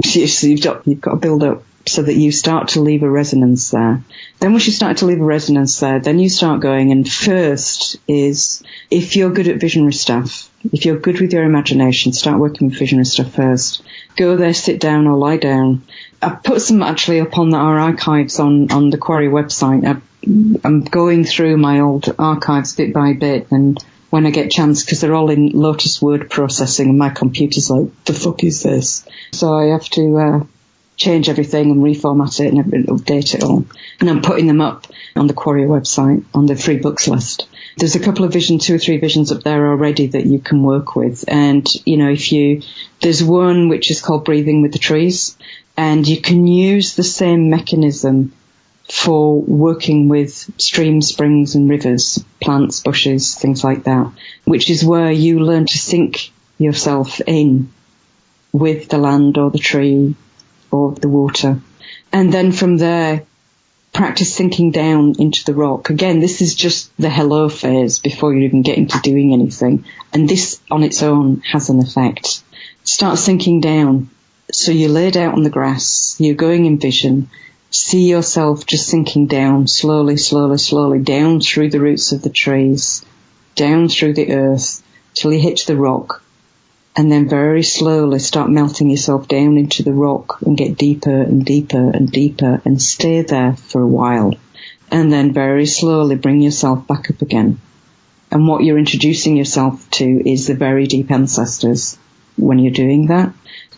So you've got to build up so that you start to leave a resonance there. Then once you start to leave a resonance there, then you start going, and first is, if you're good at visionary stuff, if you're good with your imagination, start working with visionary stuff first. Go there, sit down or lie down. I've put some actually up on our archives on the Quarry website. I'm going through my old archives bit by bit, and when I get a chance, because they're all in Lotus word processing, and my computer's like, the fuck is this? So I have to change everything and reformat it and update it all. And I'm putting them up on the Quarry website on the free books list. There's a couple of 2 or 3 visions up there already that you can work with. And, there's one which is called Breathing with the Trees, and you can use the same mechanism for working with streams, springs and rivers, plants, bushes, things like that, which is where you learn to sink yourself in with the land or the tree or the water. And then from there, practice sinking down into the rock. Again, this is just the hello phase before you even get into doing anything. And this on its own has an effect. Start sinking down. So you're laid out on the grass, you're going in vision, see yourself just sinking down slowly, slowly, slowly, down through the roots of the trees, down through the earth, till you hit the rock. And then very slowly start melting yourself down into the rock and get deeper and deeper and deeper and stay there for a while. And then very slowly bring yourself back up again. And what you're introducing yourself to is the very deep ancestors when you're doing that.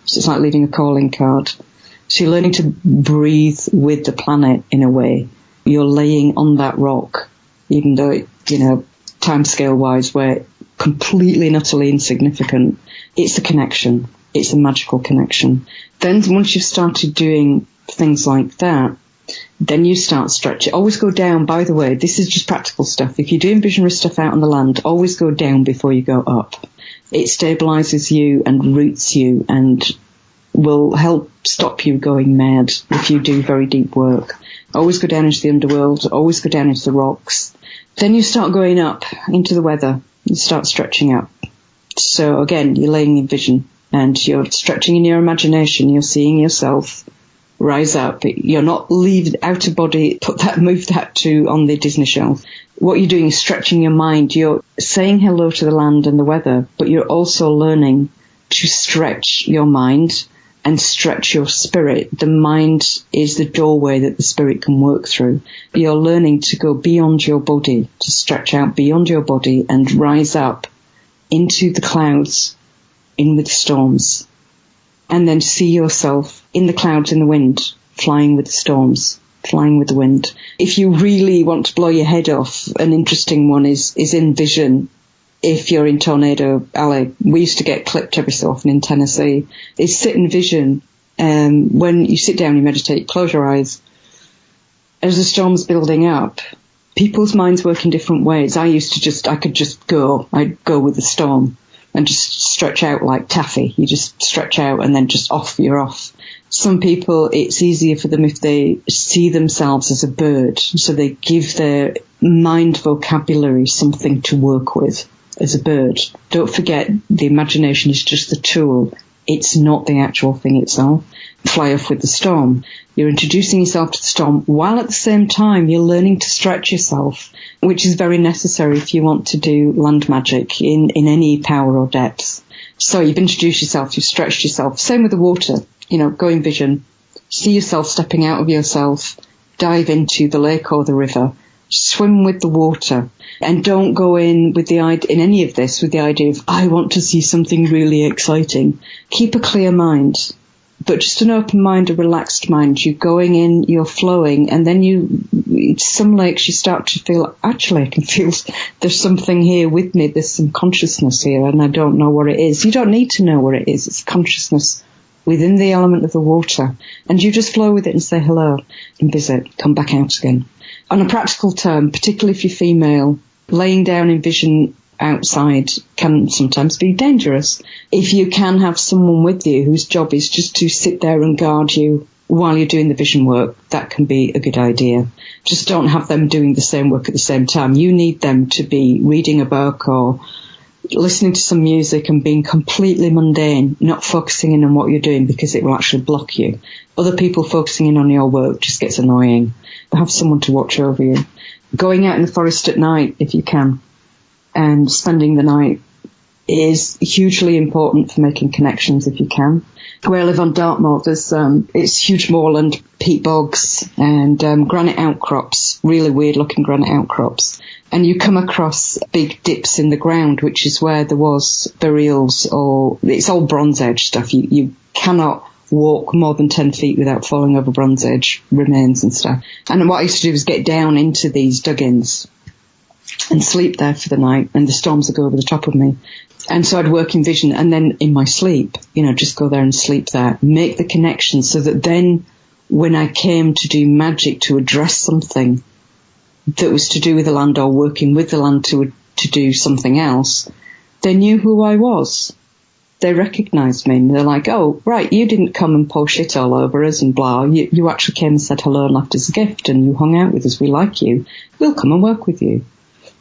So it's like leaving a calling card. So you're learning to breathe with the planet in a way. You're laying on that rock, even though, timescale wise, we're completely and utterly insignificant. It's a connection. It's a magical connection. Then once you've started doing things like that, then you start stretching. Always go down, by the way. This is just practical stuff. If you're doing visionary stuff out on the land, always go down before you go up. It stabilizes you and roots you and will help stop you going mad if you do very deep work. Always go down into the underworld. Always go down into the rocks. Then you start going up into the weather. You start stretching up. So again, you're laying in vision and you're stretching in your imagination. You're seeing yourself rise up. You're not leave out of body, move that to on the Disney shelf. What you're doing is stretching your mind. You're saying hello to the land and the weather, but you're also learning to stretch your mind and stretch your spirit. The mind is the doorway that the spirit can work through. You're learning to go beyond your body, to stretch out beyond your body and rise up into the clouds, in with the storms, and then see yourself in the clouds in the wind, flying with the storms, flying with the wind. If you really want to blow your head off, an interesting one is in vision. If you're in Tornado Alley, we used to get clipped every so often in Tennessee, is sit in vision. When you sit down, you meditate, close your eyes. As the storm's building up, people's minds work in different ways. I'd go with the storm and just stretch out like taffy. You just stretch out and then just you're off. Some people, it's easier for them if they see themselves as a bird. So they give their mind vocabulary something to work with as a bird. Don't forget, the imagination is just the tool. It's not the actual thing itself. Fly off with the storm. You're introducing yourself to the storm while at the same time you're learning to stretch yourself, which is very necessary if you want to do land magic in any power or depth. So you've introduced yourself, you've stretched yourself. Same with the water. Go in vision. See yourself stepping out of yourself, dive into the lake or the river, swim with the water, and don't go in with the idea, in any of this, with the idea of, I want to see something really exciting. Keep a clear mind, but just an open mind, a relaxed mind. You're going in, you're flowing, and then some lakes you start to feel, actually, I can feel there's something here with me, there's some consciousness here, and I don't know what it is. You don't need to know what it is. It's consciousness within the element of the water, and you just flow with it and say hello and visit, come back out again. On a practical term, particularly if you're female, laying down in vision outside can sometimes be dangerous. If you can have someone with you whose job is just to sit there and guard you while you're doing the vision work, that can be a good idea. Just don't have them doing the same work at the same time. You need them to be reading a book or listening to some music and being completely mundane, not focusing in on what you're doing because it will actually block you. Other people focusing in on your work just gets annoying. Have someone to watch over you. Going out in the forest at night if you can, and spending the night is hugely important for making connections if you can. Where I live on Dartmoor, there's it's huge moorland, peat bogs, and granite outcrops, really weird looking granite outcrops. And you come across big dips in the ground, which is where there was burials, or it's all Bronze Age stuff. You cannot walk more than 10 feet without falling over Bronze Age remains and stuff. And what I used to do was get down into these dug-ins and sleep there for the night, and the storms would go over the top of me. And so I'd work in vision, and then in my sleep, just go there and sleep there, make the connection so that then when I came to do magic to address something that was to do with the land or working with the land to do something else, they knew who I was. They recognised me, and they're like, oh, right, you didn't come and pour shit all over us and blah. You actually came and said hello and left us a gift, and you hung out with us. We like you. We'll come and work with you.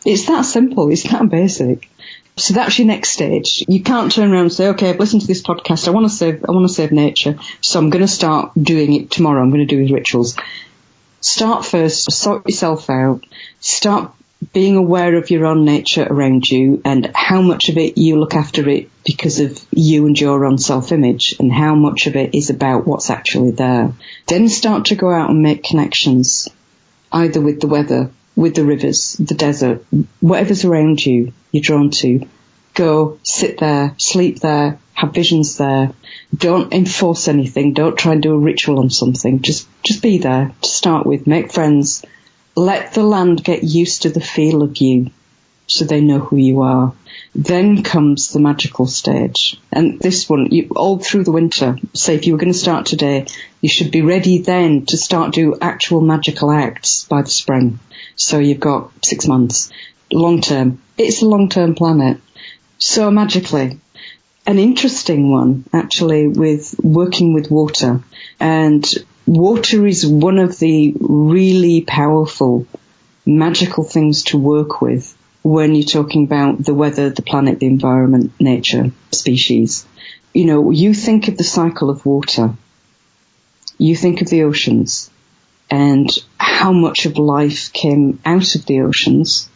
It's that simple. It's that basic. So that's your next stage. You can't turn around and say, okay, I've listened to this podcast. I want to save nature. So I'm going to start doing it tomorrow. I'm going to do his rituals. Start first, sort yourself out. Start being aware of your own nature around you and how much of it you look after it because of you and your own self-image, and how much of it is about what's actually there. Then start to go out and make connections, either with the weather, with the rivers, the desert, whatever's around you, you're drawn to. Go, sit there, sleep there, have visions there. Don't enforce anything. Don't try and do a ritual on something. Just be there to start with. Make friends. Let the land get used to the feel of you so they know who you are. Then comes the magical stage. And this one, all through the winter, say if you were going to start today, you should be ready then to start do actual magical acts by the spring. So you've got 6 months. Long term. It's a long-term planet. So magically. An interesting one, actually, with working with water. And water is one of the really powerful, magical things to work with when you're talking about the weather, the planet, the environment, nature, species. You think of the cycle of water. You think of the oceans and how much of life came out of the oceans,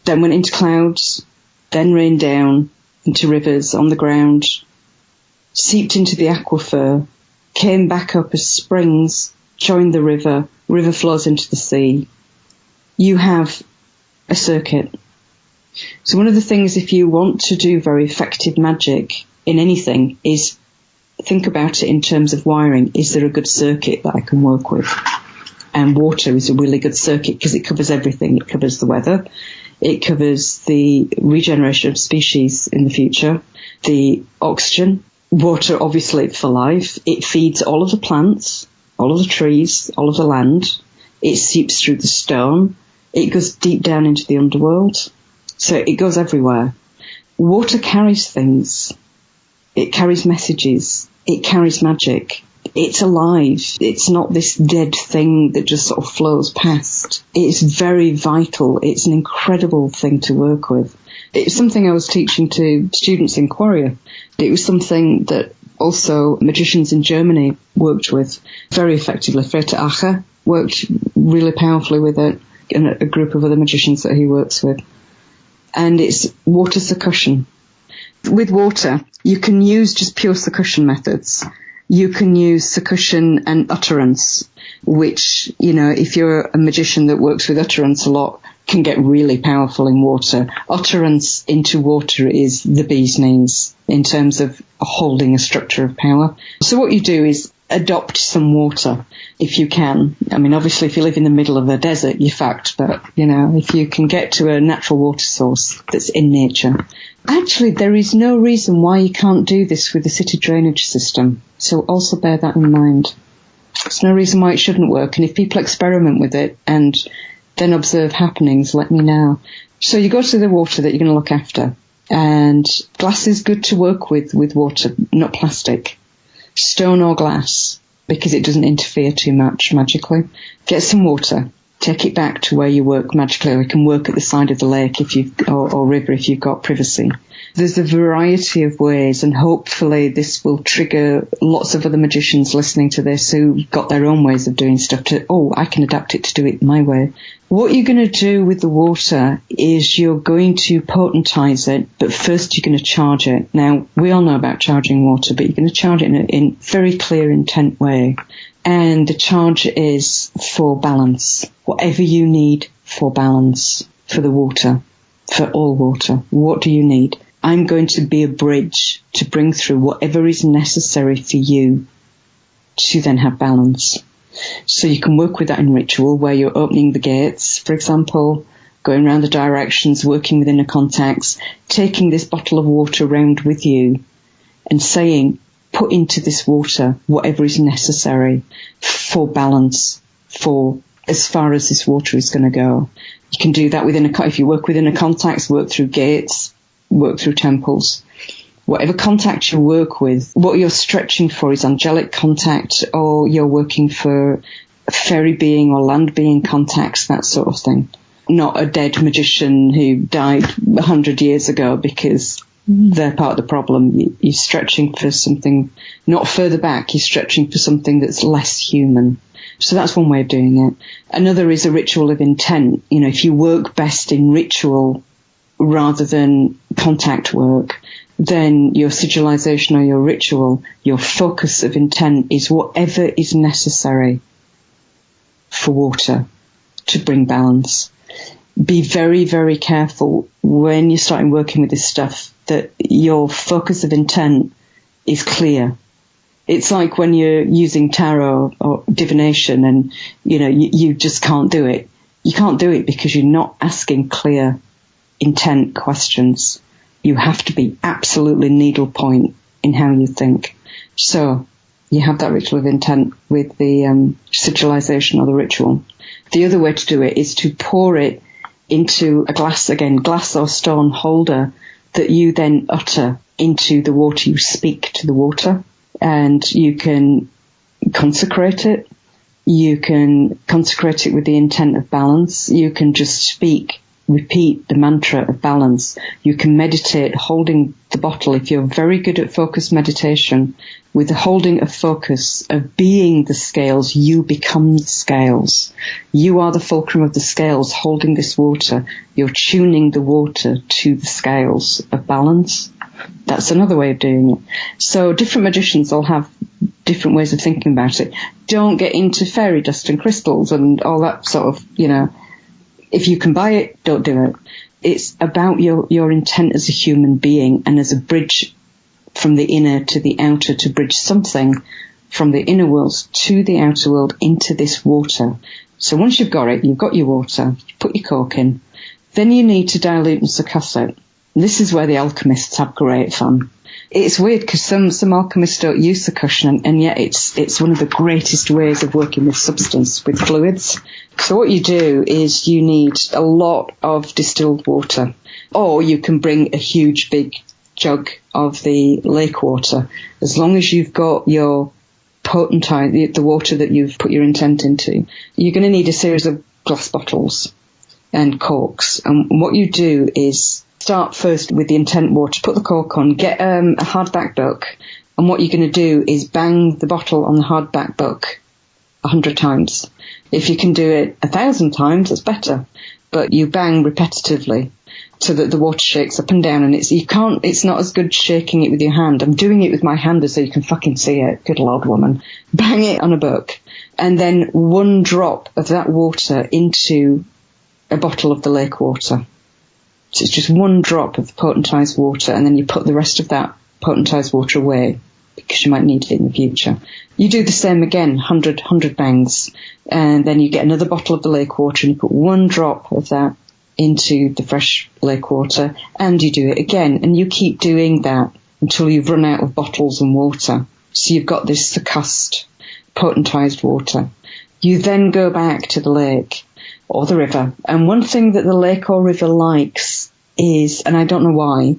then went into clouds, then rained down into rivers on the ground, seeped into the aquifer, came back up as springs, joined the river flows into the sea. You have a circuit. So one of the things, if you want to do very effective magic in anything, is think about it in terms of wiring. Is there a good circuit that I can work with? And water is a really good circuit because it covers everything. It covers the weather. It covers the regeneration of species in the future, the oxygen. Water, obviously, for life. It feeds all of the plants, all of the trees, all of the land. It seeps through the stone. It goes deep down into the underworld. So it goes everywhere. Water carries things. It carries messages. It carries magic. It's alive. It's not this dead thing that just sort of flows past. It's very vital. It's an incredible thing to work with. It's something I was teaching to students in Quarrier. It was something that also magicians in Germany worked with very effectively. Frete Acher worked really powerfully with it, and a group of other magicians that he works with. And it's water succussion. With water, you can use just pure succussion methods. You can use succussion and utterance, which, if you're a magician that works with utterance a lot, can get really powerful in water. Utterance into water is the bee's knees in terms of holding a structure of power. So what you do is adopt some water if you can. I mean, obviously, if you live in the middle of a desert, you're fucked. But, if you can get to a natural water source that's in nature. Actually, there is no reason why you can't do this with the city drainage system. So also bear that in mind. There's no reason why it shouldn't work. And if people experiment with it and then observe happenings, let me know. So you go to the water that you're going to look after. And glass is good to work with water, not plastic. Stone or glass, because it doesn't interfere too much magically. Get some water. take it back to where you work magically, or you can work at the side of the lake or river if you've got privacy. There's a variety of ways, and hopefully this will trigger lots of other magicians listening to this who've got their own ways of doing stuff I can adapt it to do it my way. What you're going to do with the water is you're going to potentize it, but first you're going to charge it. Now, we all know about charging water, but you're going to charge it in a very clear intent way. And the charge is for balance. Whatever you need for balance, for the water, for all water. What do you need? I'm going to be a bridge to bring through whatever is necessary for you to then have balance. So you can work with that in ritual, where you're opening the gates, for example, going around the directions, working within a context, taking this bottle of water around with you and saying, put into this water whatever is necessary for balance, for as far as this water is going to go. You can do that if you work within a context, work through gates, work through temples. Whatever contact you work with, what you're stretching for is angelic contact, or you're working for fairy being or land being contacts, that sort of thing. Not a dead magician who died 100 years ago, because they're part of the problem. You're stretching for something not further back, you're stretching for something that's less human. So that's one way of doing it. Another is a ritual of intent. If you work best in ritual rather than contact work, then your sigilization or your ritual, your focus of intent is whatever is necessary for water to bring balance. Be very, very careful when you're starting working with this stuff that your focus of intent is clear. It's like when you're using tarot or divination and, you just can't do it. You can't do it because you're not asking clear intent questions. You have to be absolutely needlepoint in how you think. So you have that ritual of intent with the sigilization or the ritual. The other way to do it is to pour it into a glass or stone holder that you then utter into the water. You speak to the water, and you can consecrate it. You can consecrate it with the intent of balance. You can just repeat the mantra of balance. You can meditate holding the bottle. If you're very good at focused meditation, with the holding of focus of being the scales, you become the scales. You are the fulcrum of the scales holding this water. You're tuning the water to the scales of balance. That's another way of doing it. So different magicians all have different ways of thinking about it. Don't get into fairy dust and crystals and all that sort of, if you can buy it, don't do it. It's about your intent as a human being and as a bridge from the inner to the outer, to bridge something from the inner world to the outer world into this water. So once you've got it, you've got your water, you put your cork in, then you need to dilute and succuss it. And this is where the alchemists have great fun. It's weird because some alchemists don't use succussion, and yet it's one of the greatest ways of working with substance, with fluids. So what you do is you need a lot of distilled water, or you can bring a huge big jug of the lake water. As long as you've got your potentite, the water that you've put your intent into, you're going to need a series of glass bottles and corks. And what you do is start first with the intent water, put the cork on, get a hardback book, and what you're going to do is bang the bottle on the hardback book 100 times. If you can do it 1,000 times, it's better, but you bang repetitively so that the water shakes up and down, and it's not as good shaking it with your hand. I'm doing it with my hand so you can fucking see it. Good Lord, woman. Bang it on a book, and then one drop of that water into a bottle of the lake water. So it's just one drop of the potentized water, and then you put the rest of that potentized water away because you might need it in the future. You do the same again, 100 bangs, and then you get another bottle of the lake water and you put one drop of that into the fresh lake water, and you do it again, and you keep doing that until you've run out of bottles and water. So you've got this succussed, potentized water. You then go back to the lake or the river, and one thing that the lake or river likes is, and I don't know why,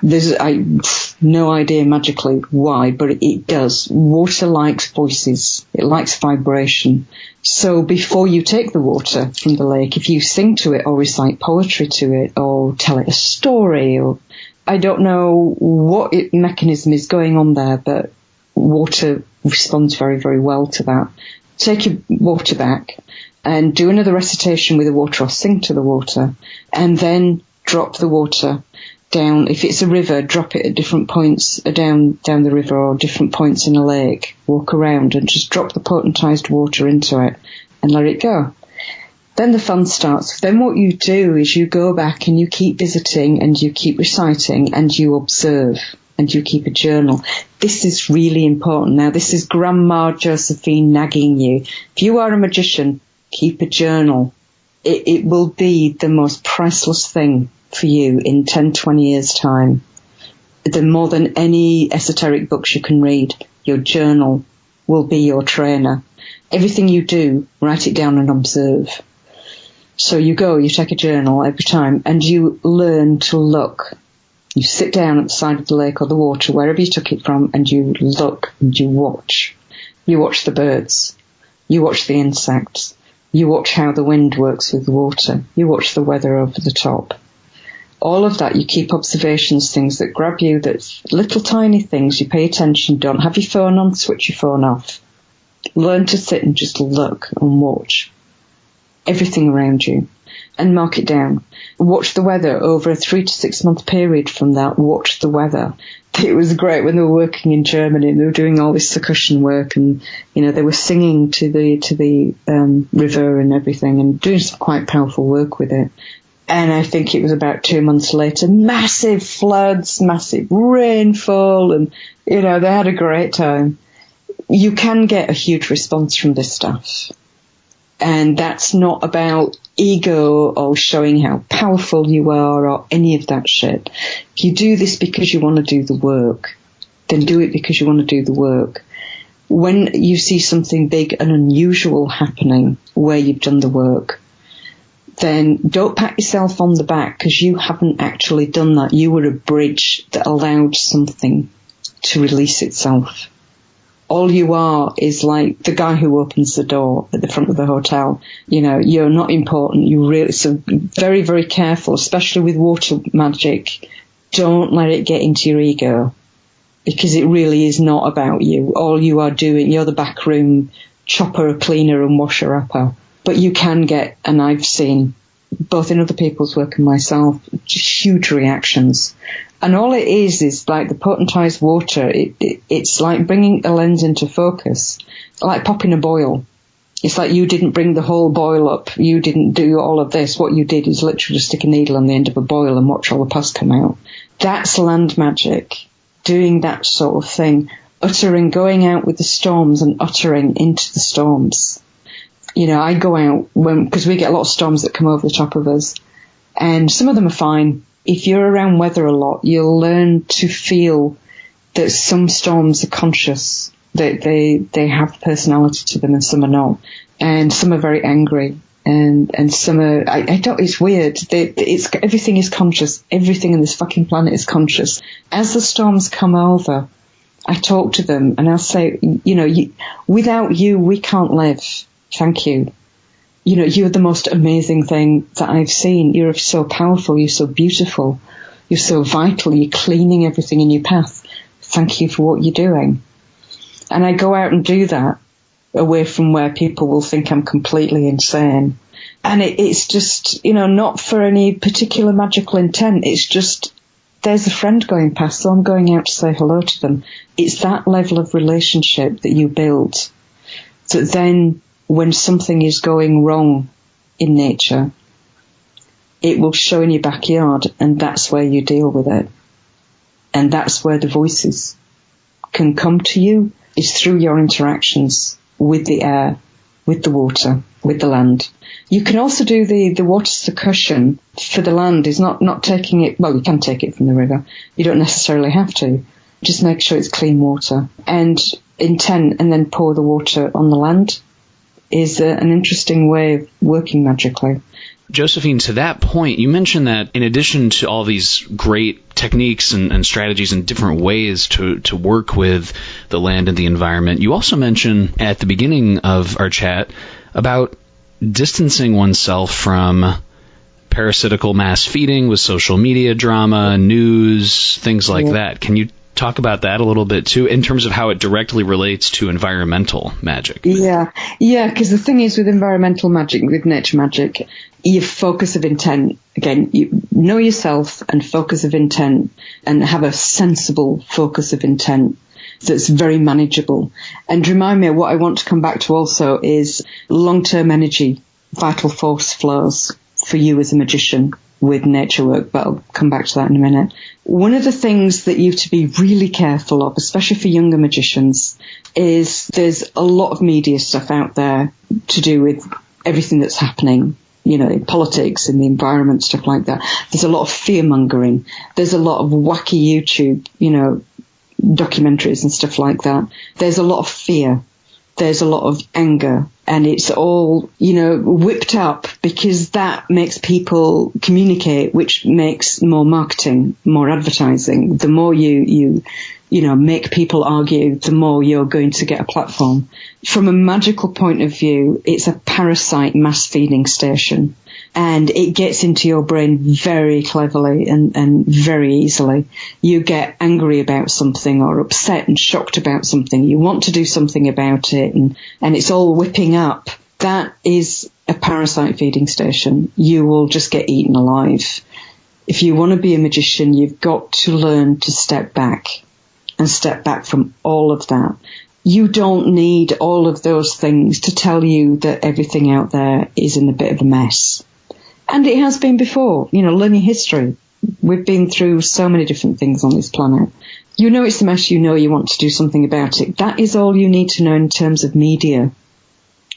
There's no idea magically why, but it does. Water likes voices. It likes vibration. So before you take the water from the lake, if you sing to it or recite poetry to it or tell it a story, or I don't know what mechanism is going on there, but water responds very, very well to that. Take your water back and do another recitation with the water or sing to the water, and then drop the water down. If it's a river, drop it at different points down the river or different points in a lake. Walk around and just drop the potentized water into it and let it go. Then the fun starts. Then what you do is you go back and you keep visiting and you keep reciting and you observe and you keep a journal. This is really important. Now, this is Grandma Josephine nagging you. If you are a magician, keep a journal. It will be the most priceless thing for you in 10, 20 years' time. More than any esoteric books you can read, your journal will be your trainer. Everything you do, write it down and observe. So you take a journal every time and you learn to look. You sit down at the side of the lake or the water, wherever you took it from, and you look and you watch. You watch the birds. You watch the insects. You watch how the wind works with the water. You watch the weather over the top. All of that, you keep observations, things that grab you, that's little tiny things. You pay attention. Don't have your phone on, switch your phone off. Learn to sit and just look and watch everything around you and mark it down. Watch the weather over a 3 to 6 month period from that. Watch the weather. It was great when they were working in Germany and they were doing all this percussion work and, they were singing to the river and everything and doing some quite powerful work with it. And I think it was about 2 months later, massive floods, massive rainfall, and, they had a great time. You can get a huge response from this stuff. And that's not about ego or showing how powerful you are or any of that shit. If you do this because you want to do the work, then do it because you want to do the work. When you see something big and unusual happening where you've done the work, then don't pat yourself on the back because you haven't actually done that. You were a bridge that allowed something to release itself. All you are is like the guy who opens the door at the front of the hotel. You're not important. So very, very careful, especially with water magic. Don't let it get into your ego because it really is not about you. All you are doing, you're the backroom chopper, cleaner and washer upper. But you can get, and I've seen, both in other people's work and myself, just huge reactions. And all it is like the potentized water. It's like bringing a lens into focus, like popping a boil. It's like you didn't bring the whole boil up. You didn't do all of this. What you did is literally just stick a needle on the end of a boil and watch all the pus come out. That's land magic, doing that sort of thing. Going out with the storms and uttering into the storms. I go out because we get a lot of storms that come over the top of us, and some of them are fine. If you're around weather a lot, you'll learn to feel that some storms are conscious, that they have personality to them, and some are not, and some are very angry, and some are. I don't. It's weird. Everything is conscious. Everything on this fucking planet is conscious. As the storms come over, I talk to them and I'll say, without you, we can't live. Thank you. You're the most amazing thing that I've seen. You're so powerful. You're so beautiful. You're so vital. You're cleaning everything in your path. Thank you for what you're doing. And I go out and do that away from where people will think I'm completely insane. And it's just, not for any particular magical intent. It's just, there's a friend going past, so I'm going out to say hello to them. It's that level of relationship that you build. That then, when something is going wrong in nature, it will show in your backyard, and that's where you deal with it. And that's where the voices can come to you, is through your interactions with the air, with the water, with the land. You can also do the water succussion for the land, is not taking it, well, you can take it from the river. You don't necessarily have to. Just make sure it's clean water. And intent, and then pour the water on the land, is an interesting way of working magically. Josephine, to that point, you mentioned that in addition to all these great techniques and strategies and different ways to work with the land and the environment, you also mentioned at the beginning of our chat about distancing oneself from parasitical mass feeding with social media drama, news, things like that. Can you talk about that a little bit too, in terms of how it directly relates to environmental magic? Yeah, because the thing is with environmental magic, with nature magic, your focus of intent, again, you know yourself and focus of intent, and have a sensible focus of intent that's very manageable. And remind me, what I want to come back to also is long-term energy, vital force flows for you as a magician with nature work, but I'll come back to that in a minute. One of the things that you have to be really careful of, especially for younger magicians, is there's a lot of media stuff out there to do with everything that's happening, in politics and the environment, stuff like that. There's a lot of fear-mongering. There's a lot of wacky YouTube, documentaries and stuff like that. There's a lot of fear. There's a lot of anger, and it's all, whipped up because that makes people communicate, which makes more marketing, more advertising. The more you make people argue, the more you're going to get a platform. From a magical point of view, it's a parasite mass feeding station. And it gets into your brain very cleverly and very easily. You get angry about something or upset and shocked about something. You want to do something about it, and it's all whipping up. That is a parasite feeding station. You will just get eaten alive. If you want to be a magician, you've got to learn to step back and step back from all of that. You don't need all of those things to tell you that everything out there is in a bit of a mess. And it has been before, learning history. We've been through so many different things on this planet. It's a mess, you want to do something about it. That is all you need to know in terms of media.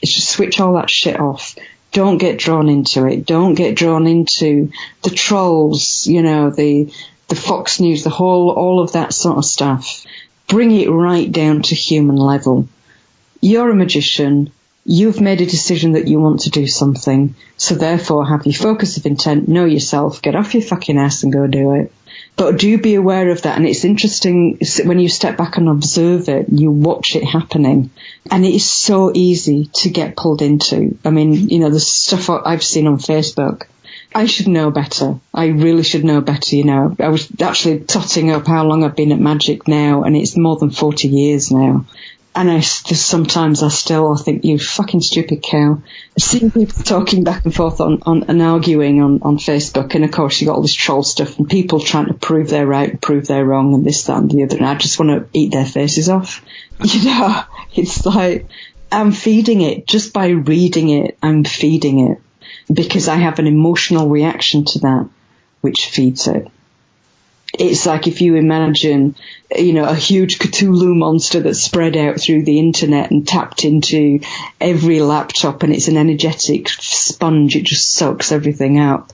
It's just switch all that shit off. Don't get drawn into it. Don't get drawn into the trolls, the Fox News, all of that sort of stuff. Bring it right down to human level. You're a magician. You've made a decision that you want to do something, so therefore have your focus of intent, know yourself, get off your fucking ass and go do it. But do be aware of that, and it's interesting when you step back and observe it, you watch it happening, and it is so easy to get pulled into. I mean, the stuff I've seen on Facebook, I should know better. I really should know better, I was actually totting up how long I've been at magic now, and it's more than 40 years now. And sometimes I think, you fucking stupid cow. Seeing people talking back and forth and arguing on Facebook, and of course you got all this troll stuff and people trying to prove they're right and prove they're wrong and this, that and the other, and I just want to eat their faces off. It's like, I'm feeding it. Just by reading it, I'm feeding it. Because I have an emotional reaction to that, which feeds it. It's like if you imagine, a huge Cthulhu monster that's spread out through the internet and tapped into every laptop, and it's an energetic sponge. It just soaks everything up.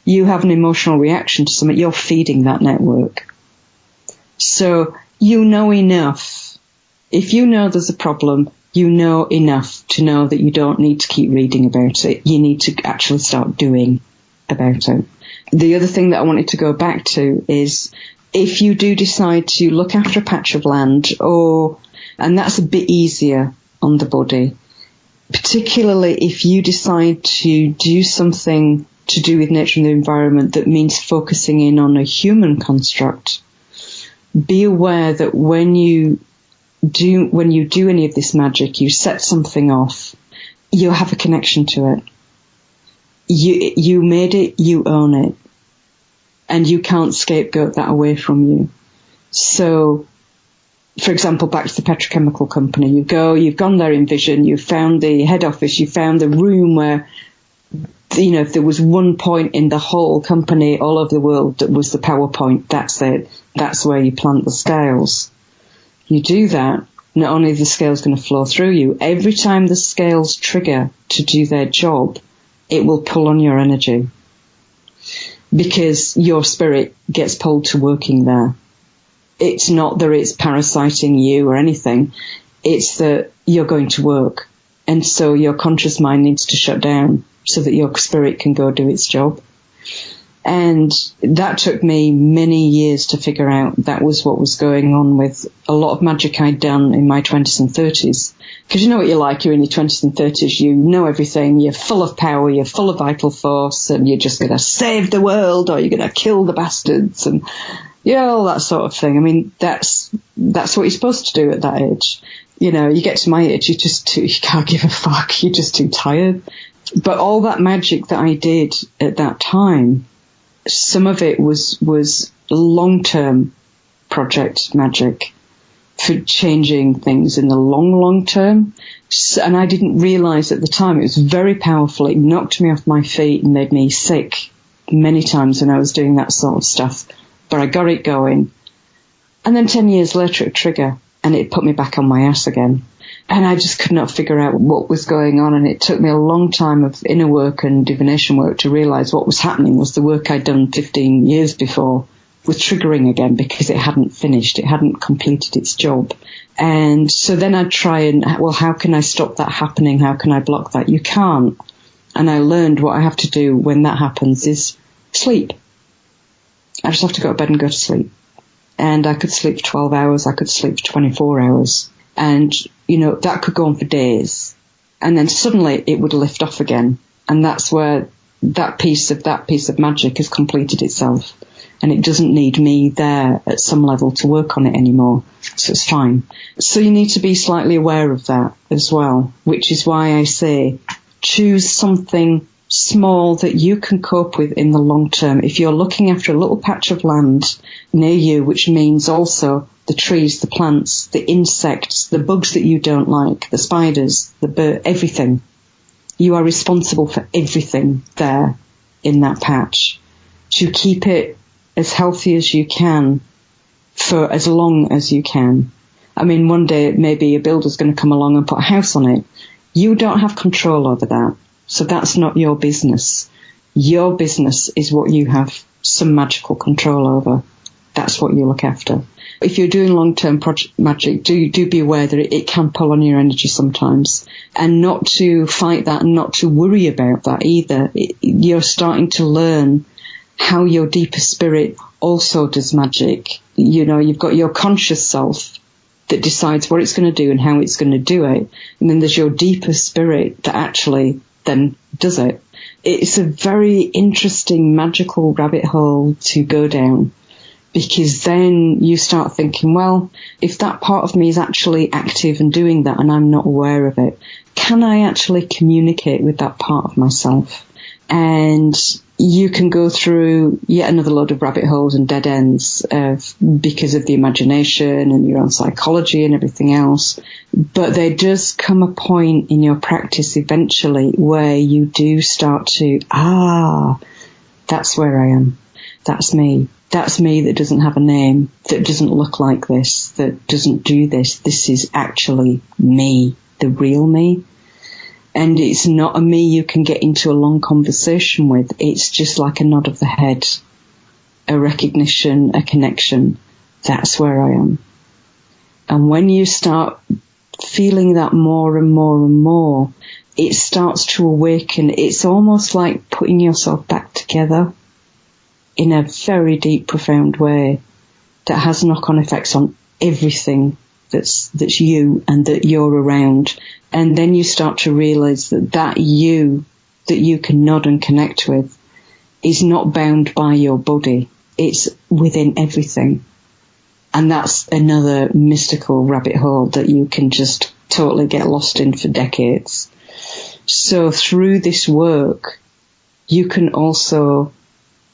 You have an emotional reaction to something. You're feeding that network. So you know enough. If you know there's a problem, you know enough to know that you don't need to keep reading about it. You need to actually start doing about it. The other thing that I wanted to go back to is if you do decide to look after a patch of land, and that's a bit easier on the body, particularly if you decide to do something to do with nature and the environment that means focusing in on a human construct, be aware that when you do any of this magic, you set something off, you have a connection to it. You made it, you own it. And you can't scapegoat that away from you. So, for example, back to the petrochemical company, you've gone there in vision, you've found the head office, you found the room where, if there was one point in the whole company all over the world that was the PowerPoint, that's it. That's where you plant the scales. You do that, not only are the scales going to flow through you, every time the scales trigger to do their job, it will pull on your energy. Because your spirit gets pulled to working there. It's not that it's parasiting you or anything. It's that you're going to work. And so your conscious mind needs to shut down so that your spirit can go do its job. And that took me many years to figure out that was what was going on with a lot of magic I'd done in my 20s and 30s. Because you know what you're like, you're in your 20s and 30s, you know everything, you're full of power, you're full of vital force, and you're just going to save the world, or you're going to kill the bastards, and yeah, all that sort of thing. I mean, that's what you're supposed to do at that age. You know, you get to my age, you can't give a fuck, you're just too tired. But all that magic that I did at that time, some of it was long-term project magic for changing things in the long term. And I didn't realize at the time it was very powerful. It knocked me off my feet and made me sick many times when I was doing that sort of stuff. But I got it going. And then 10 years later, it triggered and it put me back on my ass again. And I just could not figure out what was going on. And it took me a long time of inner work and divination work to realize what was happening was the work I'd done 15 years before was triggering again because it hadn't finished. It hadn't completed its job. And so then I'd try and, well, how can I stop that happening? How can I block that? You can't. And I learned what I have to do when that happens is sleep. I just have to go to bed and go to sleep. And I could sleep for 12 hours. I could sleep for 24 hours. And, you know, that could go on for days. And then suddenly it would lift off again. And that's where that piece of magic has completed itself. And it doesn't need me there at some level to work on it anymore. So it's fine. So you need to be slightly aware of that as well, which is why I say choose something small that you can cope with in the long term. If you're looking after a little patch of land near you, which means also the trees, the plants, the insects, the bugs that you don't like, the spiders, the bird, everything. You are responsible for everything there in that patch. To keep it as healthy as you can for as long as you can. I mean, one day maybe a builder's going to come along and put a house on it. You don't have control over that. So that's not your business. Your business is what you have some magical control over. That's what you look after. If you're doing long-term project magic, do be aware that it can pull on your energy sometimes, and not to fight that and not to worry about that either. You're starting to learn how your deeper spirit also does magic. You know, you've got your conscious self that decides what it's going to do and how it's going to do it. And then there's your deeper spirit that actually then does it. It's a very interesting magical rabbit hole to go down, because then you start thinking, well, if that part of me is actually active and doing that and I'm not aware of it, can I actually communicate with that part of myself? And you can go through yet another load of rabbit holes and dead ends because of the imagination and your own psychology and everything else. But there does come a point in your practice eventually where you do start to, that's where I am. That's me. That's me that doesn't have a name, that doesn't look like this, that doesn't do this. This is actually me, the real me. And it's not a me you can get into a long conversation with. It's just like a nod of the head, a recognition, a connection. That's where I am. And when you start feeling that more and more and more, it starts to awaken. It's almost like putting yourself back together in a very deep, profound way that has knock-on effects on everything that's you and that you're around. And then you start to realize that you can nod and connect with is not bound by your body. It's within everything. And that's another mystical rabbit hole that you can just totally get lost in for decades. So through this work, you can also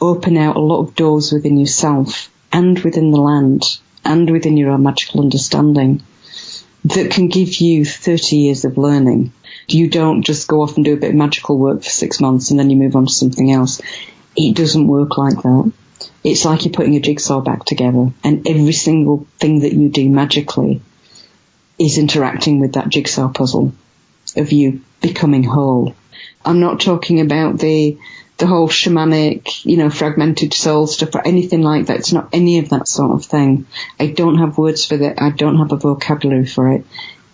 open out a lot of doors within yourself and within the land and within your own magical understanding that can give you 30 years of learning. You don't just go off and do a bit of magical work for 6 months and then you move on to something else. It doesn't work like that. It's like you're putting a jigsaw back together, and every single thing that you do magically is interacting with that jigsaw puzzle of you becoming whole. I'm not talking about the whole shamanic, fragmented soul stuff or anything like that. It's not any of that sort of thing. I don't have words for that. I don't have a vocabulary for it.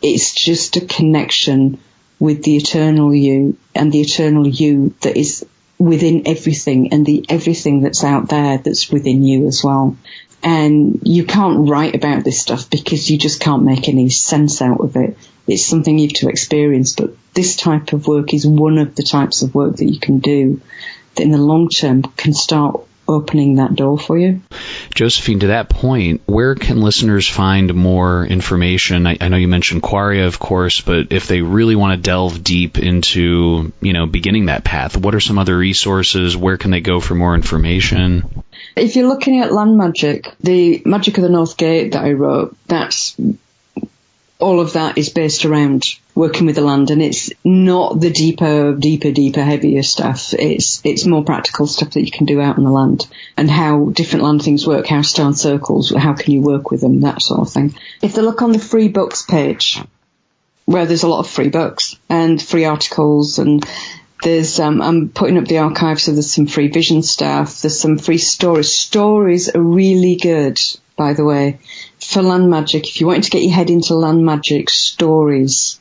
It's just a connection with the eternal you and the eternal you that is within everything and the everything that's out there that's within you as well. And you can't write about this stuff because you just can't make any sense out of it. It's something you have to experience. But this type of work is one of the types of work that you can do that in the long term can start opening that door for you. Josephine, to that point, where can listeners find more information? I know you mentioned Quaria, of course, but if they really want to delve deep into, beginning that path, what are some other resources? Where can they go for more information? If you're looking at land magic, the Magic of the North Gate that I wrote, all of that is based around working with the land, and it's not the deeper, heavier stuff. It's more practical stuff that you can do out on the land, and how different land things work, how stone circles, how can you work with them, that sort of thing. If they look on the free books page, where there's a lot of free books and free articles, and there's I'm putting up the archive, so there's some free vision stuff, there's some free stories. Stories are really good, by the way, for land magic. If you want to get your head into land magic, stories,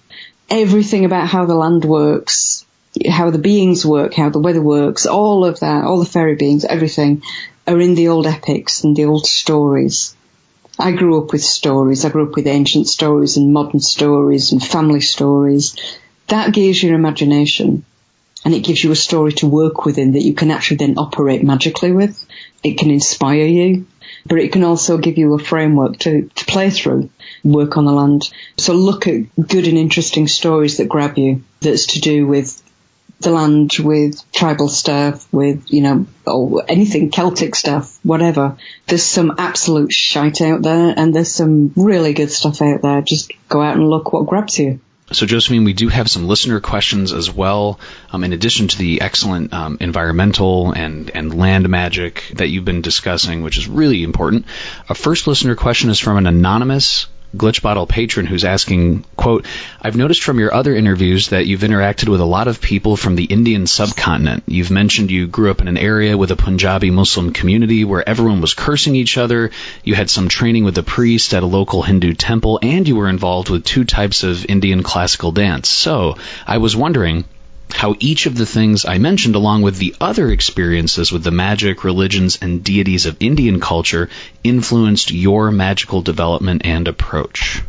everything about how the land works, how the beings work, how the weather works, all of that, all the fairy beings, everything are in the old epics and the old stories. I grew up with stories. I grew up with ancient stories and modern stories and family stories. That gives your imagination, and it gives you a story to work within that you can actually then operate magically with. It can inspire you, but it can also give you a framework to play through, work on the land. So look at good and interesting stories that grab you, that's to do with the land, with tribal stuff, with, anything, Celtic stuff, whatever. There's some absolute shite out there, and there's some really good stuff out there. Just go out and look what grabs you. So, Josephine, we do have some listener questions as well, in addition to the excellent environmental and land magic that you've been discussing, which is really important. Our first listener question is from an anonymous Glitch Bottle Patron who's asking, quote, I've noticed from your other interviews that you've interacted with a lot of people from the Indian subcontinent. You've mentioned you grew up in an area with a Punjabi Muslim community where everyone was cursing each other. You had some training with a priest at a local Hindu temple, and you were involved with 2 types of Indian classical dance. So I was wondering how each of the things I mentioned, along with the other experiences with the magic, religions, and deities of Indian culture, influenced your magical development and approach.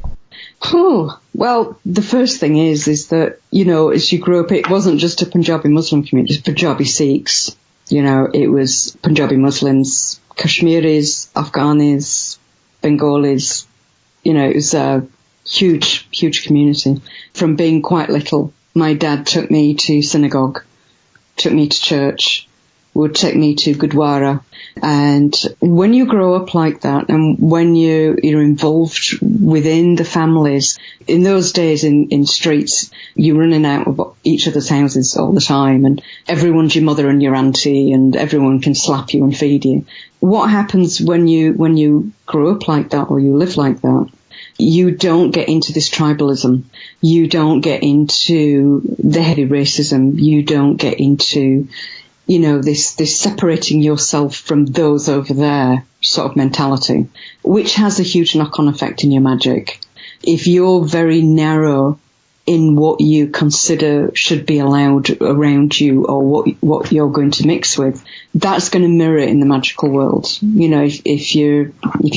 Well, the first thing is that, as you grew up, it wasn't just a Punjabi Muslim community, it was Punjabi Sikhs. It was Punjabi Muslims, Kashmiris, Afghanis, Bengalis. It was a huge, huge community. From being quite little, my dad took me to synagogue, took me to church, would take me to Gurdwara. And when you grow up like that, and when you're involved within the families, in those days in streets, you're running out of each other's houses all the time, and everyone's your mother and your auntie, and everyone can slap you and feed you. What happens when you grow up like that, or you live like that? You don't get into this tribalism. You don't get into the heavy racism. You don't get into, this separating yourself from those over there sort of mentality, which has a huge knock-on effect in your magic. If you're very narrow in what you consider should be allowed around you, or what you're going to mix with, that's going to mirror it in the magical world. If you're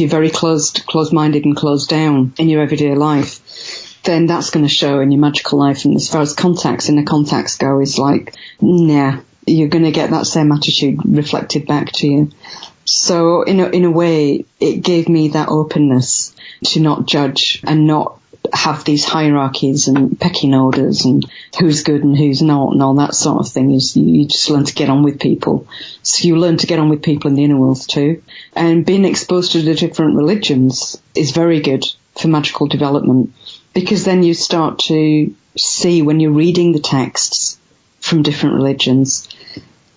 very closed-minded and closed down in your everyday life, then that's going to show in your magical life. And as far as inner contacts go, it's like, nah, you're going to get that same attitude reflected back to you. So in a way, it gave me that openness to not judge and not have these hierarchies and pecking orders and who's good and who's not and all that sort of thing. You just learn to get on with people. So you learn to get on with people in the inner world too. And being exposed to the different religions is very good for magical development, because then you start to see, when you're reading the texts from different religions,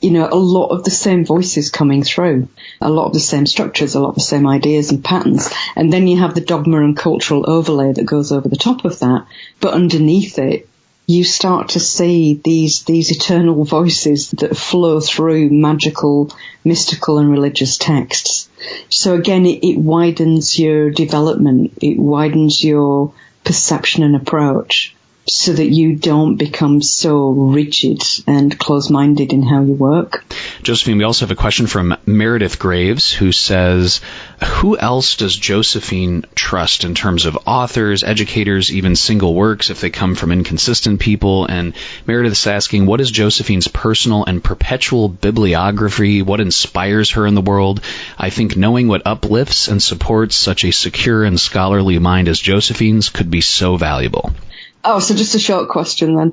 a lot of the same voices coming through, a lot of the same structures, a lot of the same ideas and patterns. And then you have the dogma and cultural overlay that goes over the top of that. But underneath it, you start to see these eternal voices that flow through magical, mystical and religious texts. So again, it widens your development. It widens your perception and approach. so that you don't become so rigid and close-minded in how you work. Josephine, we also have a question from Meredith Graves, who says, who else does Josephine trust in terms of authors, educators, even single works, if they come from inconsistent people? And Meredith's asking, what is Josephine's personal and perpetual bibliography? What inspires her in the world? I think knowing what uplifts and supports such a secure and scholarly mind as Josephine's could be so valuable. Oh, so just a short question then.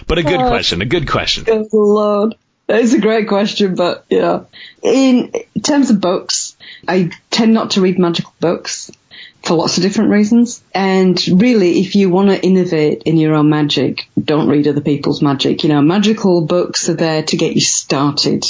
But a good question. Good Lord. It's a great question, but yeah. In terms of books, I tend not to read magical books for lots of different reasons. And really, if you want to innovate in your own magic, don't read other people's magic. Magical books are there to get you started.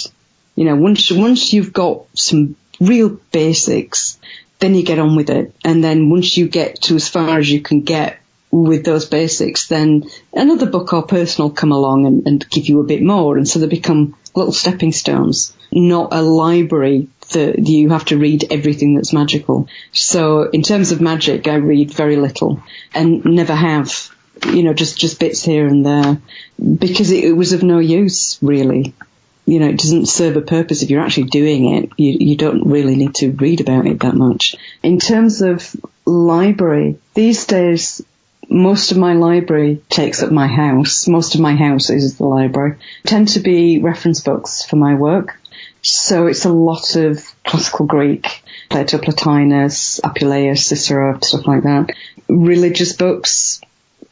Once you've got some real basics, then you get on with it. And then once you get to as far as you can get with those basics, then another book or person will come along and give you a bit more. And so they become little stepping stones, not a library that you have to read everything that's magical. So in terms of magic, I read very little and never have, just bits here and there, because it was of no use, really. It doesn't serve a purpose. If you're actually doing it, you don't really need to read about it that much. In terms of library, these days, most of my library takes up my house. Most of my house is the library. Tend to be reference books for my work. So it's a lot of classical Greek, Plato, Plotinus, Apuleius, Cicero, stuff like that. Religious books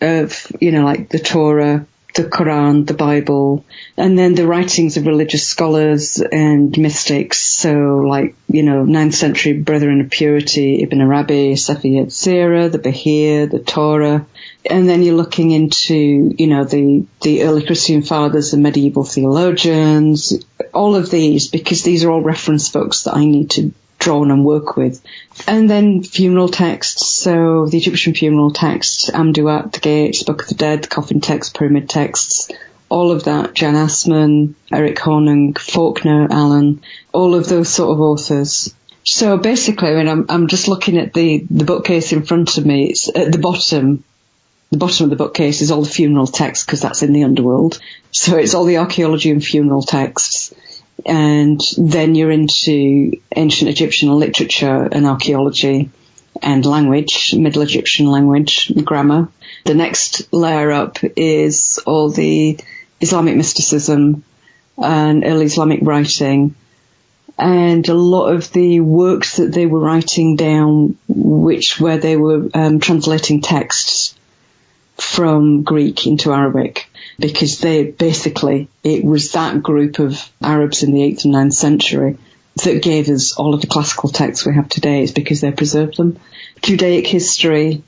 of, like the Torah, the Quran, the Bible, and then the writings of religious scholars and mystics. So 9th century Brethren of Purity, Ibn Arabi, Sefi Yetzirah, the Bahir, the Torah. And then you're looking into, the early Christian fathers, the medieval theologians, all of these, because these are all reference books that I need to draw on and work with. And then funeral texts, so the Egyptian funeral texts, Amduat, the Gates, Book of the Dead, the Coffin text, Pyramid texts, all of that, Jan Assmann, Eric Hornung, Faulkner, Allen, all of those sort of authors. So basically, I'm just looking at the bookcase in front of me. It's at the bottom of the bookcase is all the funeral texts, because that's in the underworld. So it's all the archaeology and funeral texts. And then you're into ancient Egyptian literature and archaeology and language, Middle Egyptian language, grammar. The next layer up is all the Islamic mysticism and early Islamic writing, and a lot of the works that they were writing down, where they were translating texts from Greek into Arabic. Because it was that group of Arabs in the 8th and 9th century that gave us all of the classical texts we have today. It's because they preserved them. Judaic history,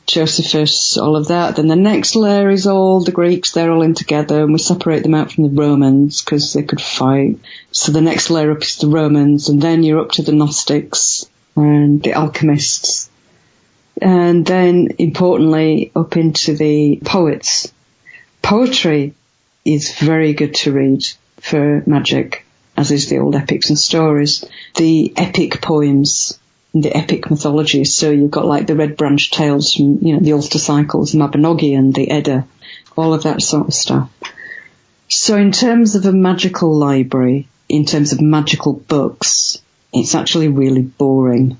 Josephus, all of that. Then the next layer is all the Greeks. They're all in together, and we separate them out from the Romans because they could fight. So the next layer up is the Romans, and then you're up to the Gnostics and the alchemists. And then, importantly, up into the poets. Poetry is very good to read for magic, as is the old epics and stories. The epic poems, the epic mythologies. So you've got like the Red Branch Tales from, the Ulster Cycles, the Mabinogion, the Edda, all of that sort of stuff. So in terms of a magical library, in terms of magical books, it's actually really boring.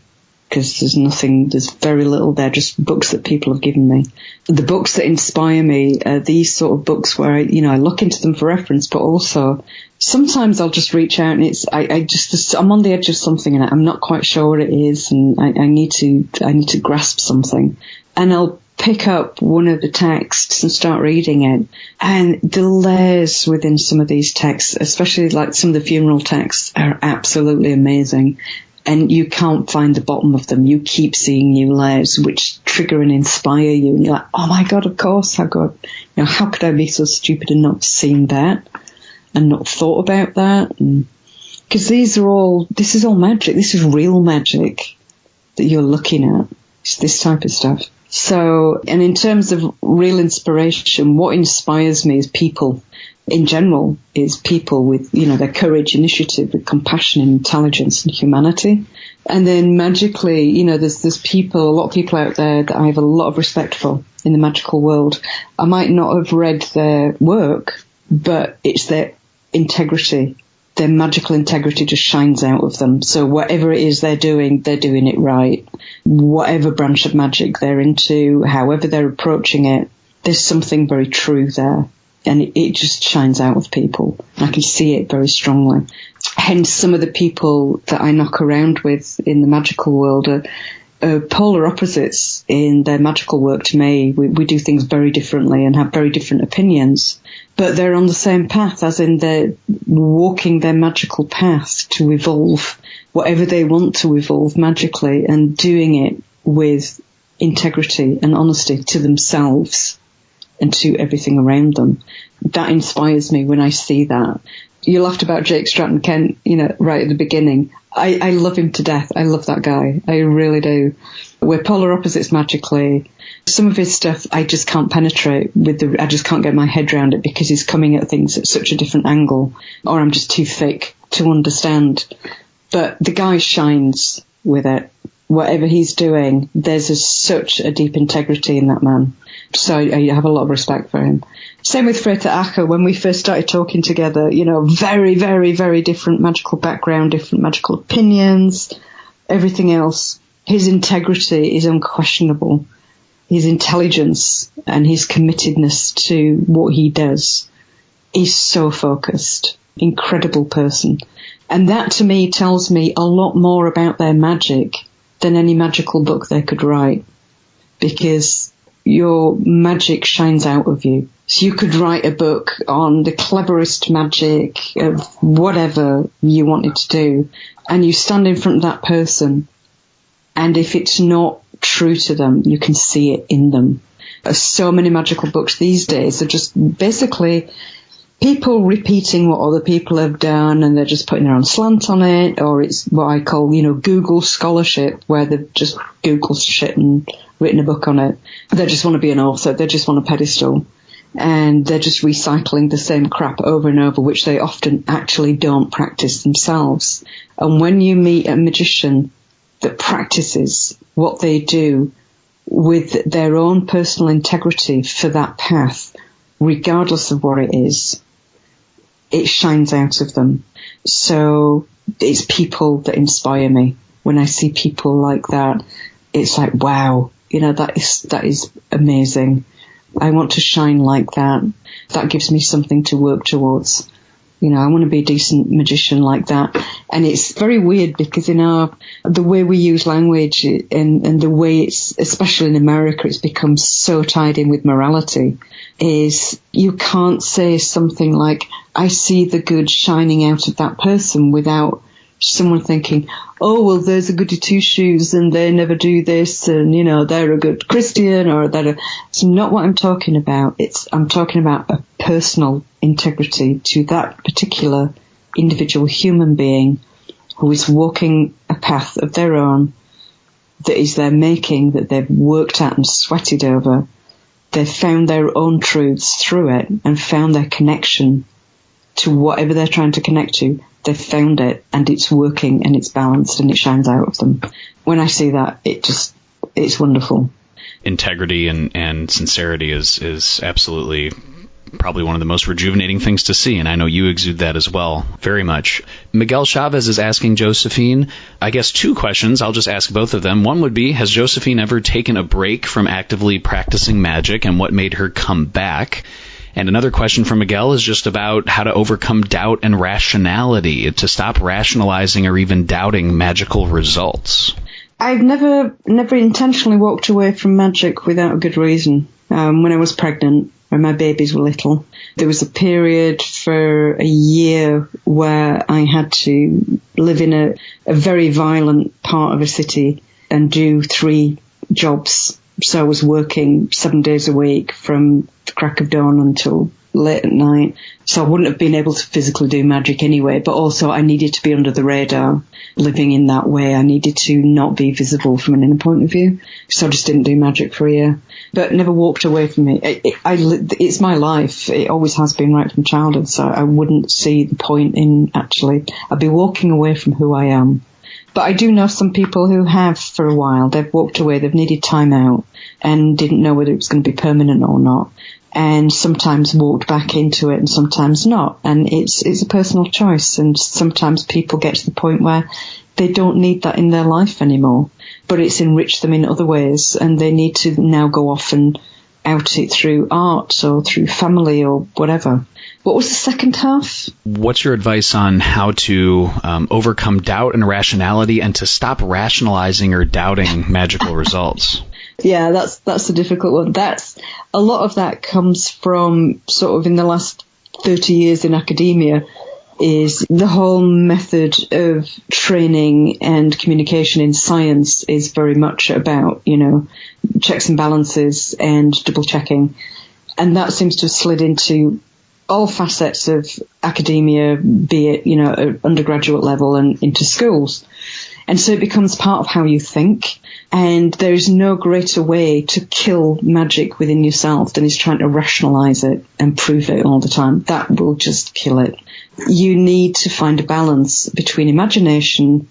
Because there's very little there, just books that people have given me. The books that inspire me are these sort of books where I look into them for reference, but also sometimes I'll just reach out and I'm on the edge of something and I'm not quite sure what it is, and I need to grasp something, and I'll pick up one of the texts and start reading it, and the layers within some of these texts, especially like some of the funeral texts, are absolutely amazing. And you can't find the bottom of them. You keep seeing new layers which trigger and inspire you. And you're like, oh my God, of course, how could I be so stupid and not seen that and not thought about that? Because this is all magic. This is real magic that you're looking at. It's this type of stuff. So, and in terms of real inspiration, what inspires me is people. in general is people with, their courage, initiative, with compassion, intelligence and humanity. And then magically, there's people, a lot of people out there that I have a lot of respect for in the magical world. I might not have read their work, but it's their integrity. Their magical integrity just shines out of them. So whatever it is they're doing it right. Whatever branch of magic they're into, however they're approaching it, there's something very true there. And it just shines out of people. I can see it very strongly. Hence, some of the people that I knock around with in the magical world are polar opposites in their magical work to me. We do things very differently and have very different opinions. But they're on the same path, as in they're walking their magical path to evolve whatever they want to evolve magically, and doing it with integrity and honesty to themselves and to everything around them. That inspires me when I see that. You laughed about Jake Stratton-Kent, right at the beginning. I love him to death. I love that guy. I really do. We're polar opposites magically. Some of his stuff I just can't penetrate I just can't get my head around it because he's coming at things at such a different angle, or I'm just too thick to understand. But the guy shines with it. Whatever he's doing, there's such a deep integrity in that man. So I have a lot of respect for him. Same with Freta Acher. When we first started talking together, very, very, very different magical background, different magical opinions, everything else. His integrity is unquestionable. His intelligence and his committedness to what he does. He's so focused. Incredible person. And that to me tells me a lot more about their magic than any magical book they could write. Because your magic shines out of you. So you could write a book on the cleverest magic of whatever you wanted to do, and you stand in front of that person, and if it's not true to them, you can see it in them. So many magical books these days are just basically people repeating what other people have done, and they're just putting their own slant on it, or it's what I call, Google scholarship, where they've just Googled shit and written a book on it. They just want to be an author. They just want a pedestal. And they're just recycling the same crap over and over, which they often actually don't practice themselves. And when you meet a magician that practices what they do with their own personal integrity for that path, regardless of what it is, it shines out of them. So it's people that inspire me. When I see people like that, it's like, wow, that is amazing. I want to shine like that. That gives me something to work towards. I want to be a decent magician like that. And it's very weird because the way we use language and the way it's, especially in America, it's become so tied in with morality, is you can't say something like, I see the good shining out of that person, without someone thinking, oh, well, there's a goody two-shoes and they never do this, and, they're a good Christian, or it's not what I'm talking about. I'm talking about a personal integrity to that particular individual human being who is walking a path of their own that is their making, that they've worked at and sweated over. They've found their own truths through it and found their connection to whatever they're trying to connect to. They've found it, and it's working, and it's balanced, and it shines out of them. When I see that, it's wonderful. Integrity and sincerity is absolutely probably one of the most rejuvenating things to see, and I know you exude that as well, very much. Miguel Chavez is asking Josephine, I guess, two questions. I'll just ask both of them. One would be, has Josephine ever taken a break from actively practicing magic, and what made her come back? And another question from Miguel is just about how to overcome doubt and rationality, to stop rationalizing or even doubting magical results. I've never intentionally walked away from magic without a good reason. When I was pregnant, when my babies were little, there was a period for a year where I had to live in a very violent part of a city and do 3 jobs So I was working 7 days a week from the crack of dawn until late at night. So I wouldn't have been able to physically do magic anyway, but also I needed to be under the radar. Living in that way, I needed to not be visible from an inner point of view. So I just didn't do magic for a year, but never walked away from it. It's my life. It always has been right from childhood. So I wouldn't see the point in I'd be walking away from who I am. But I do know some people who have for a while. They've walked away, they've needed time out and didn't know whether it was going to be permanent or not. And sometimes walked back into it and sometimes not. And it's a personal choice. And sometimes people get to the point where they don't need that in their life anymore. But it's enriched them in other ways. And they need to now go off and out it through art or through family or whatever. What was the second half? What's your advice on how to overcome doubt and irrationality and to stop rationalizing or doubting magical results? Yeah, that's a difficult one. A lot of that comes from sort of in the last 30 years in academia, is the whole method of training and communication in science is very much about, checks and balances and double checking. And that seems to have slid into all facets of academia, be it, at undergraduate level and into schools. And so it becomes part of how you think. And there is no greater way to kill magic within yourself than is trying to rationalize it and prove it all the time. That will just kill it. You need to find a balance between imagination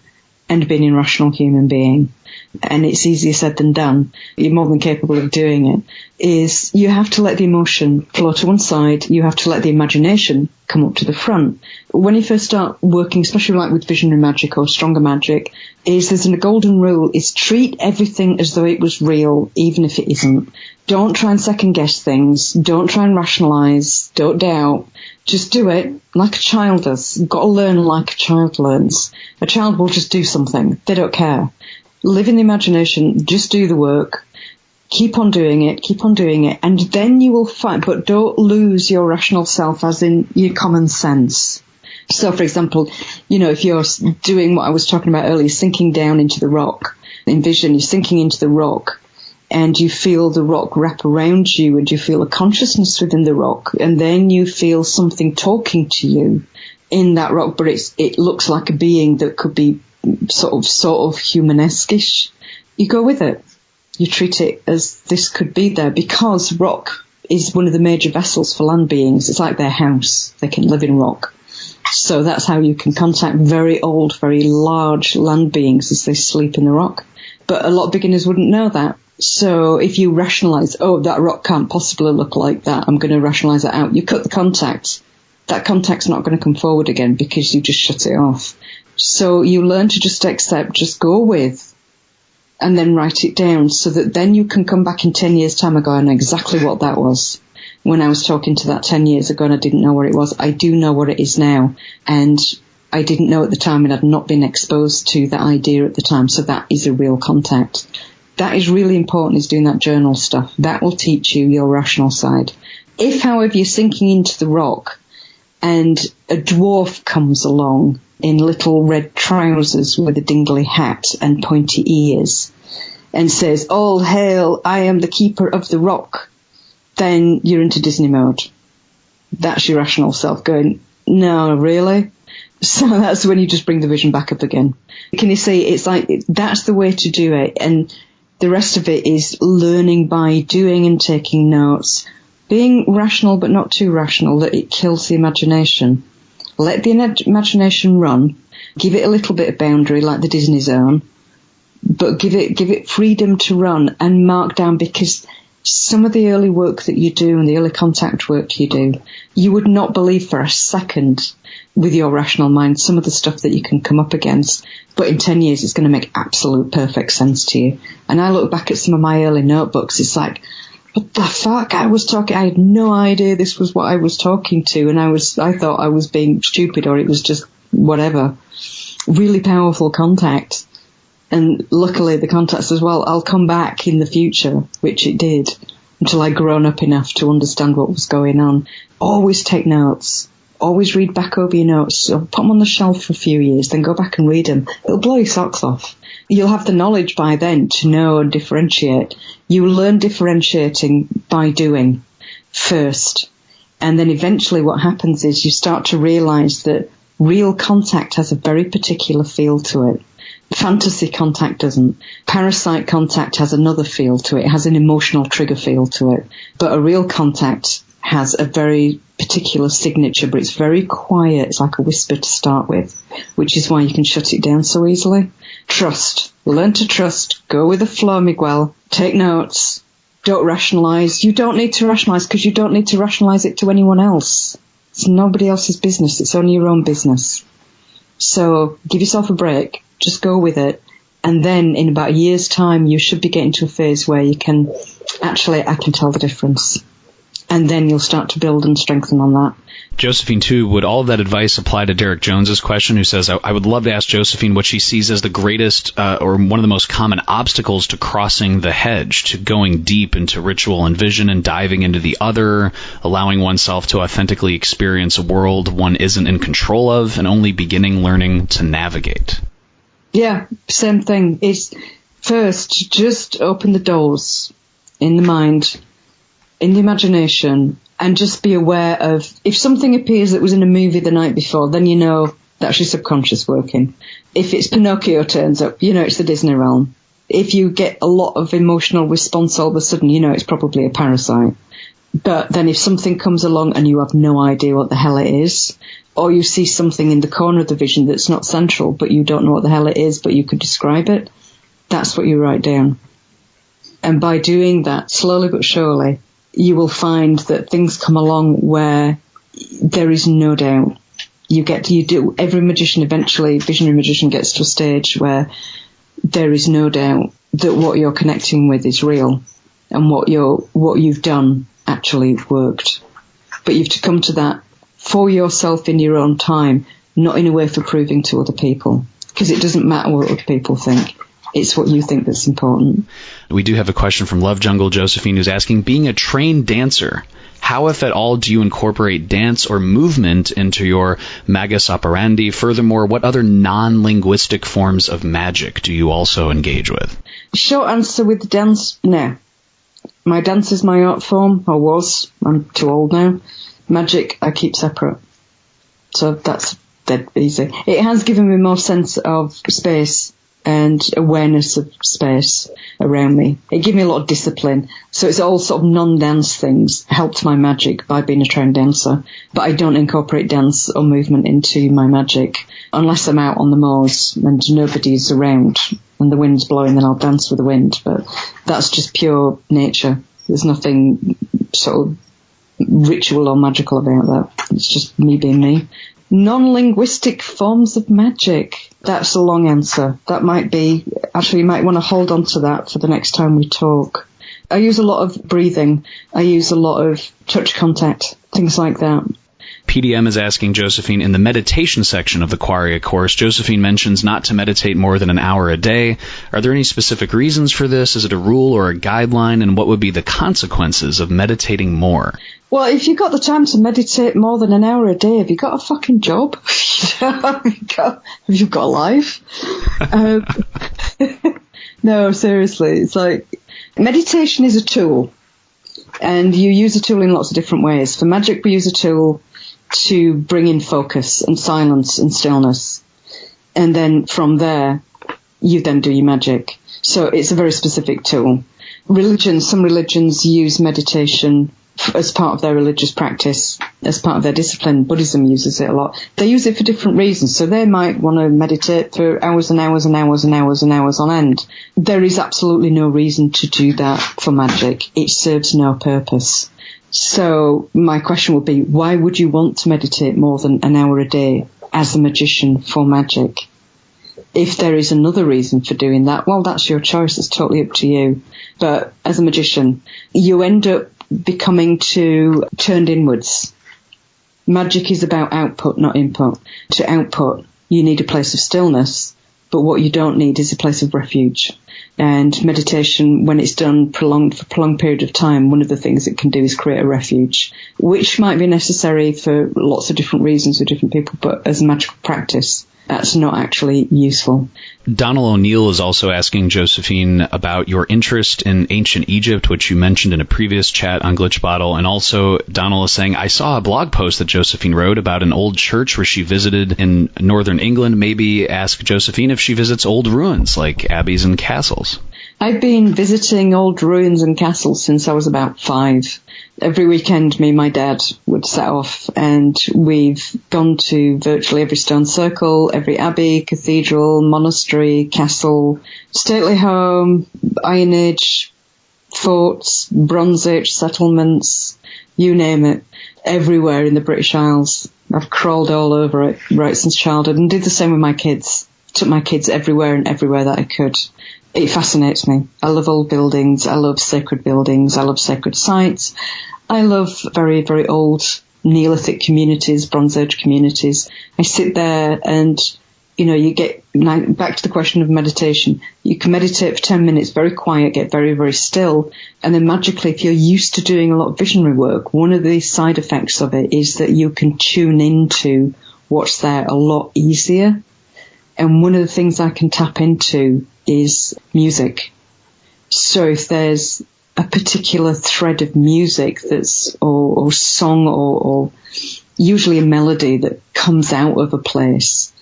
and being a rational human being. And it's easier said than done. You're more than capable of doing it. Is you have to let the emotion flow to one side. You have to let the imagination come up to the front. When you first start working, especially like with visionary magic or stronger magic, there's a golden rule, is treat everything as though it was real, even if it isn't. Don't try and second guess things. Don't try and rationalize. Don't doubt. Just do it like a child does. You've got to learn like a child learns. A child will just do something. They don't care. Live in the imagination. Just do the work. Keep on doing it, and then you will find, but don't lose your rational self as in your common sense. So, for example, if you're doing what I was talking about earlier, sinking down into the rock, envision you're sinking into the rock, and you feel the rock wrap around you, and you feel a consciousness within the rock, and then you feel something talking to you in that rock, but it looks like a being that could be sort of humanesque-ish. You go with it. You treat it as this could be there, because rock is one of the major vessels for land beings. It's like their house. They can live in rock. So that's how you can contact very old, very large land beings as they sleep in the rock. But a lot of beginners wouldn't know that. So if you rationalize, that rock can't possibly look like that, I'm going to rationalize it out. You cut the contact. That contact's not going to come forward again because you just shut it off. So you learn to just accept, just go with, and then write it down so that then you can come back in 10 years' time and go, I know exactly what that was. When I was talking to that 10 years ago and I didn't know what it was, I do know what it is now. And I didn't know at the time and had not been exposed to that idea at the time. So that is a real contact. That is really important, is doing that journal stuff. That will teach you your rational side. If, however, you're sinking into the rock and a dwarf comes along in little red trousers with a dingly hat and pointy ears and says, all hail, I am the keeper of the rock, then you're into Disney mode. That's your rational self going, no, really? So that's when you just bring the vision back up again. Can you see, it's like, that's the way to do it. And the rest of it is learning by doing and taking notes, being rational but not too rational, that it kills the imagination. Let the imagination run. Give it a little bit of boundary, like the Disney zone, but give it freedom to run and mark down, because some of the early work that you do and the early contact work you do, you would not believe for a second with your rational mind some of the stuff that you can come up against. But in 10 years, it's going to make absolute perfect sense to you. And I look back at some of my early notebooks, it's like, what the fuck? I had no idea this was what I was talking to, and I thought I was being stupid, or it was just whatever. Really powerful contact. And luckily the contacts as well, I'll come back in the future, which it did, until I'd grown up enough to understand what was going on. Always take notes. always read back over your notes. So put them on the shelf for a few years, then go back and read them. It'll blow your socks off. You'll have the knowledge by then to know and differentiate. You learn differentiating by doing first. And then eventually what happens is you start to realize that real contact has a very particular feel to it. Fantasy contact doesn't. Parasite contact has another feel to it. It has an emotional trigger feel to it. But a real contact has a very particular signature, but it's very quiet. It's like a whisper to start with, which is why you can shut it down so easily. Trust. Learn to trust. Go with the flow, Miguel. Take notes. Don't rationalize. You don't need to rationalize because you don't need to rationalize it to anyone else. It's nobody else's business. It's only your own business. So give yourself a break. Just go with it. And then in about a year's time, you should be getting to a phase where you can actually, I can tell the difference. And then you'll start to build and strengthen on that. Josephine, too, would all of that advice apply to Derek Jones's question, who says, I would love to ask Josephine what she sees as the greatest or one of the most common obstacles to crossing the hedge, to going deep into ritual and vision and diving into the other, allowing oneself to authentically experience a world one isn't in control of, and only beginning learning to navigate. Yeah, same thing. Is first, just open the doors in the mind, in the imagination, and just be aware of, if something appears that was in a movie the night before, then you know that's your subconscious working. If it's Pinocchio turns up, you know it's the Disney realm. If you get a lot of emotional response all of a sudden, you know it's probably a parasite. But then if something comes along and you have no idea what the hell it is, or you see something in the corner of the vision that's not central, but you don't know what the hell it is, but you could describe it, that's what you write down. And by doing that, slowly but surely, you will find that things come along where there is no doubt. Every magician eventually, visionary magician, gets to a stage where there is no doubt that what you're connecting with is real and what you've done actually worked. But you've to come to that for yourself in your own time, not in a way for proving to other people, because it doesn't matter what other people think. It's what you think that's important. We do have a question from Love Jungle Josephine, who's asking, being a trained dancer, how, if at all, do you incorporate dance or movement into your magus operandi? Furthermore, what other non-linguistic forms of magic do you also engage with? Short answer with the dance, no. My dance is my art form, or was. I'm too old now. Magic, I keep separate. So that's dead easy. It has given me more sense of space and awareness of space around me. It gave me a lot of discipline. So it's all sort of non-dance things helped my magic by being a trained dancer. But I don't incorporate dance or movement into my magic unless I'm out on the moors and nobody's around and the wind's blowing, then I'll dance with the wind. But that's just pure nature. There's nothing sort of ritual or magical about that. It's just me being me. Non-linguistic forms of magic. That's a long answer. That might be, actually you might want to hold on to that for the next time we talk. I use a lot of breathing. I use a lot of touch contact, things like that. PDM is asking Josephine, in the meditation section of the Quaria course, Josephine mentions not to meditate more than an hour a day. Are there any specific reasons for this? Is it a rule or a guideline? And what would be the consequences of meditating more? Well, if you've got the time to meditate more than an hour a day, have you got a fucking job? Have you got a life? No, seriously. It's like, meditation is a tool. And you use a tool in lots of different ways. For magic, we use a tool to bring in focus and silence and stillness. And then from there, you then do your magic. So it's a very specific tool. Some religions use meditation as part of their religious practice, as part of their discipline. Buddhism uses it a lot. They use it for different reasons. So they might want to meditate for hours and hours and hours and hours and hours on end. There is absolutely no reason to do that for magic. It serves no purpose. So my question would be, why would you want to meditate more than an hour a day as a magician for magic? If there is another reason for doing that, well, that's your choice. It's totally up to you. But as a magician, you end up becoming turned inwards. Magic is about output, not input. To output, you need a place of stillness, But what you don't need is a place of refuge. And meditation, when it's done for a prolonged period of time, one of the things it can do is create a refuge, which might be necessary for lots of different reasons for different people, but as a magical practice, that's not actually useful. Donald O'Neill is also asking Josephine about your interest in ancient Egypt, which you mentioned in a previous chat on Glitch Bottle. And also, Donald is saying, I saw a blog post that Josephine wrote about an old church where she visited in northern England. Maybe ask Josephine if she visits old ruins like abbeys and castles. I've been visiting old ruins and castles since I was about 5. Every weekend, me and my dad would set off, and we've gone to virtually every stone circle, every abbey, cathedral, monastery, castle, stately home, Iron Age, forts, Bronze Age settlements, you name it, everywhere in the British Isles. I've crawled all over it right since childhood, and did the same with my kids. Took my kids everywhere and everywhere that I could. It fascinates me. I love old buildings. I love sacred buildings. I love sacred sites. I love very, very old Neolithic communities, Bronze Age communities. I sit there and, you get back to the question of meditation. You can meditate for 10 minutes, very quiet, get very, very still. And then magically, if you're used to doing a lot of visionary work, one of the side effects of it is that you can tune into what's there a lot easier. And one of the things I can tap into is music. So if there's a particular thread of music that's, or song, or usually a melody that comes out of a place,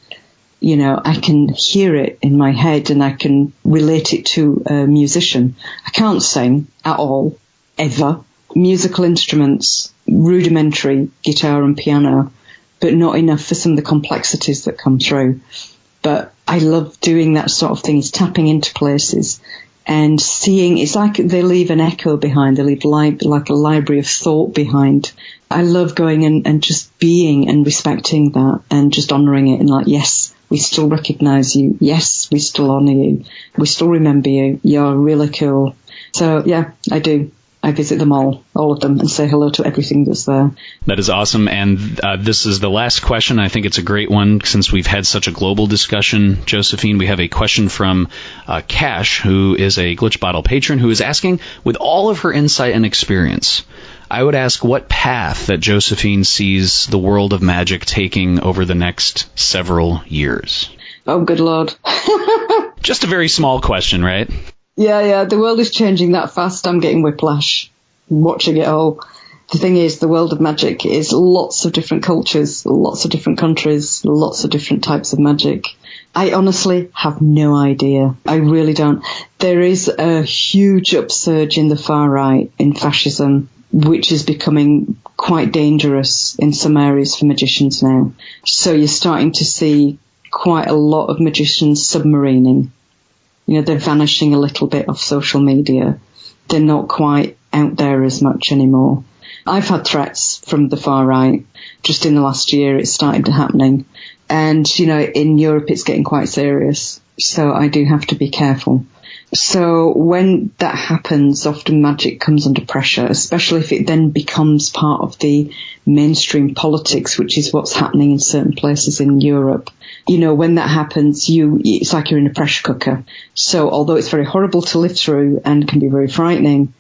I can hear it in my head and I can relate it to a musician. I can't sing at all, ever. Musical instruments, rudimentary guitar and piano, but not enough for some of the complexities that come through. But I love doing that sort of thing, is tapping into places and seeing, it's like they leave an echo behind, they leave like a library of thought behind. I love going and just being and respecting that and just honouring it and like, yes, we still recognise you. Yes, we still honour you. We still remember you. You're really cool. So yeah, I do. I visit them all of them, and say hello to everything that's there. That is awesome. And this is the last question. I think it's a great one since we've had such a global discussion. Josephine, we have a question from Cash, who is a Glitch Bottle patron, who is asking, with all of her insight and experience, I would ask what path that Josephine sees the world of magic taking over the next several years. Oh, good Lord. Just a very small question, right? Yeah, the world is changing that fast. I'm getting whiplash watching it all. The thing is, the world of magic is lots of different cultures, lots of different countries, lots of different types of magic. I honestly have no idea. I really don't. There is a huge upsurge in the far right, in fascism, which is becoming quite dangerous in some areas for magicians now. So you're starting to see quite a lot of magicians submarining. They're vanishing a little bit off social media. They're not quite out there as much anymore. I've had threats from the far right. Just in the last year, it's started happening. And, in Europe, it's getting quite serious. So I do have to be careful. So when that happens, often magic comes under pressure, especially if it then becomes part of the mainstream politics, which is what's happening in certain places in Europe. When that happens, it's like you're in a pressure cooker. So although it's very horrible to live through and can be very frightening,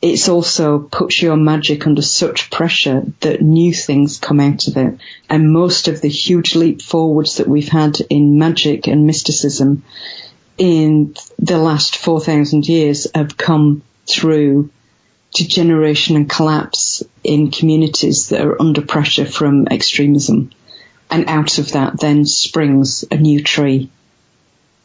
it's also puts your magic under such pressure that new things come out of it. And most of the huge leap forwards that we've had in magic and mysticism in the last 4,000 years have come through degeneration and collapse in communities that are under pressure from extremism. And out of that then springs a new tree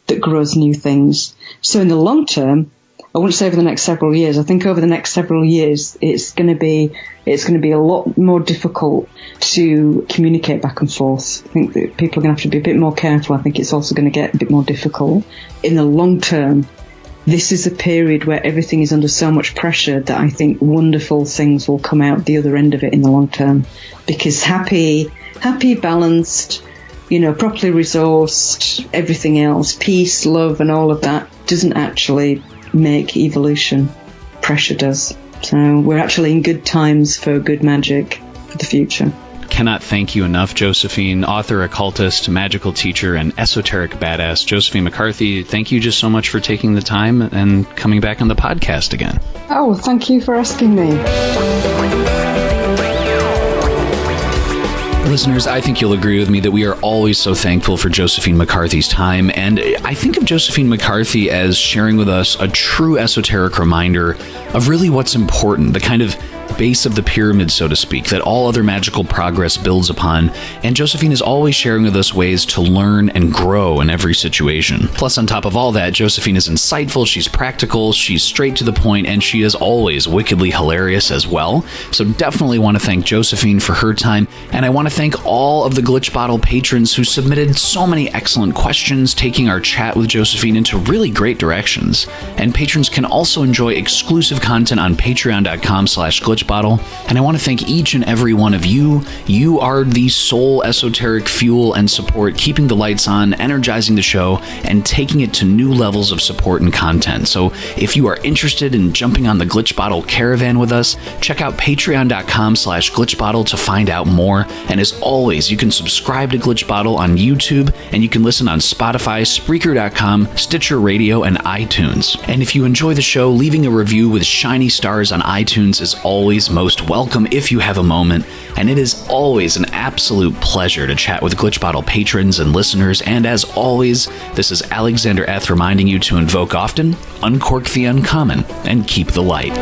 that grows new things. So in the long term, I wouldn't say over the next several years, I think over the next several years, it's going to be a lot more difficult to communicate back and forth. I think that people are going to have to be a bit more careful. I think it's also going to get a bit more difficult. In the long term, this is a period where everything is under so much pressure that I think wonderful things will come out the other end of it in the long term. Because happy, balanced, properly resourced, everything else, peace, love, and all of that doesn't actually make evolution. Pressure does. So we're actually in good times for good magic for the future. cannot thank you enough, Josephine, author, occultist, magical teacher, and esoteric badass. Josephine McCarthy, thank you just so much for taking the time and coming back on the podcast again. Oh, thank you for asking me. Listeners, I think you'll agree with me that we are always so thankful for Josephine McCarthy's time, and I think of Josephine McCarthy as sharing with us a true esoteric reminder of really what's important, the kind of base of the pyramid, so to speak, that all other magical progress builds upon, and Josephine is always sharing with us ways to learn and grow in every situation. Plus, on top of all that, Josephine is insightful, she's practical, she's straight to the point, and she is always wickedly hilarious as well. So definitely want to thank Josephine for her time, and I want to thank all of the Glitch Bottle patrons who submitted so many excellent questions, taking our chat with Josephine into really great directions. And patrons can also enjoy exclusive content on patreon.com/glitchbottle. And I want to thank each and every one of you. You are the sole esoteric fuel and support, keeping the lights on, energizing the show, and taking it to new levels of support and content. So if you are interested in jumping on the Glitch Bottle caravan with us, check out patreon.com/glitchbottle to find out more. And as always, you can subscribe to Glitch Bottle on YouTube, and you can listen on Spotify, Spreaker.com, Stitcher Radio, and iTunes. And if you enjoy the show, leaving a review with shiny stars on iTunes is always most welcome if you have a moment, and it is always an absolute pleasure to chat with Glitch Bottle patrons and listeners. And as always, this is Alexander Eth reminding you to invoke often, uncork the uncommon, and keep the light.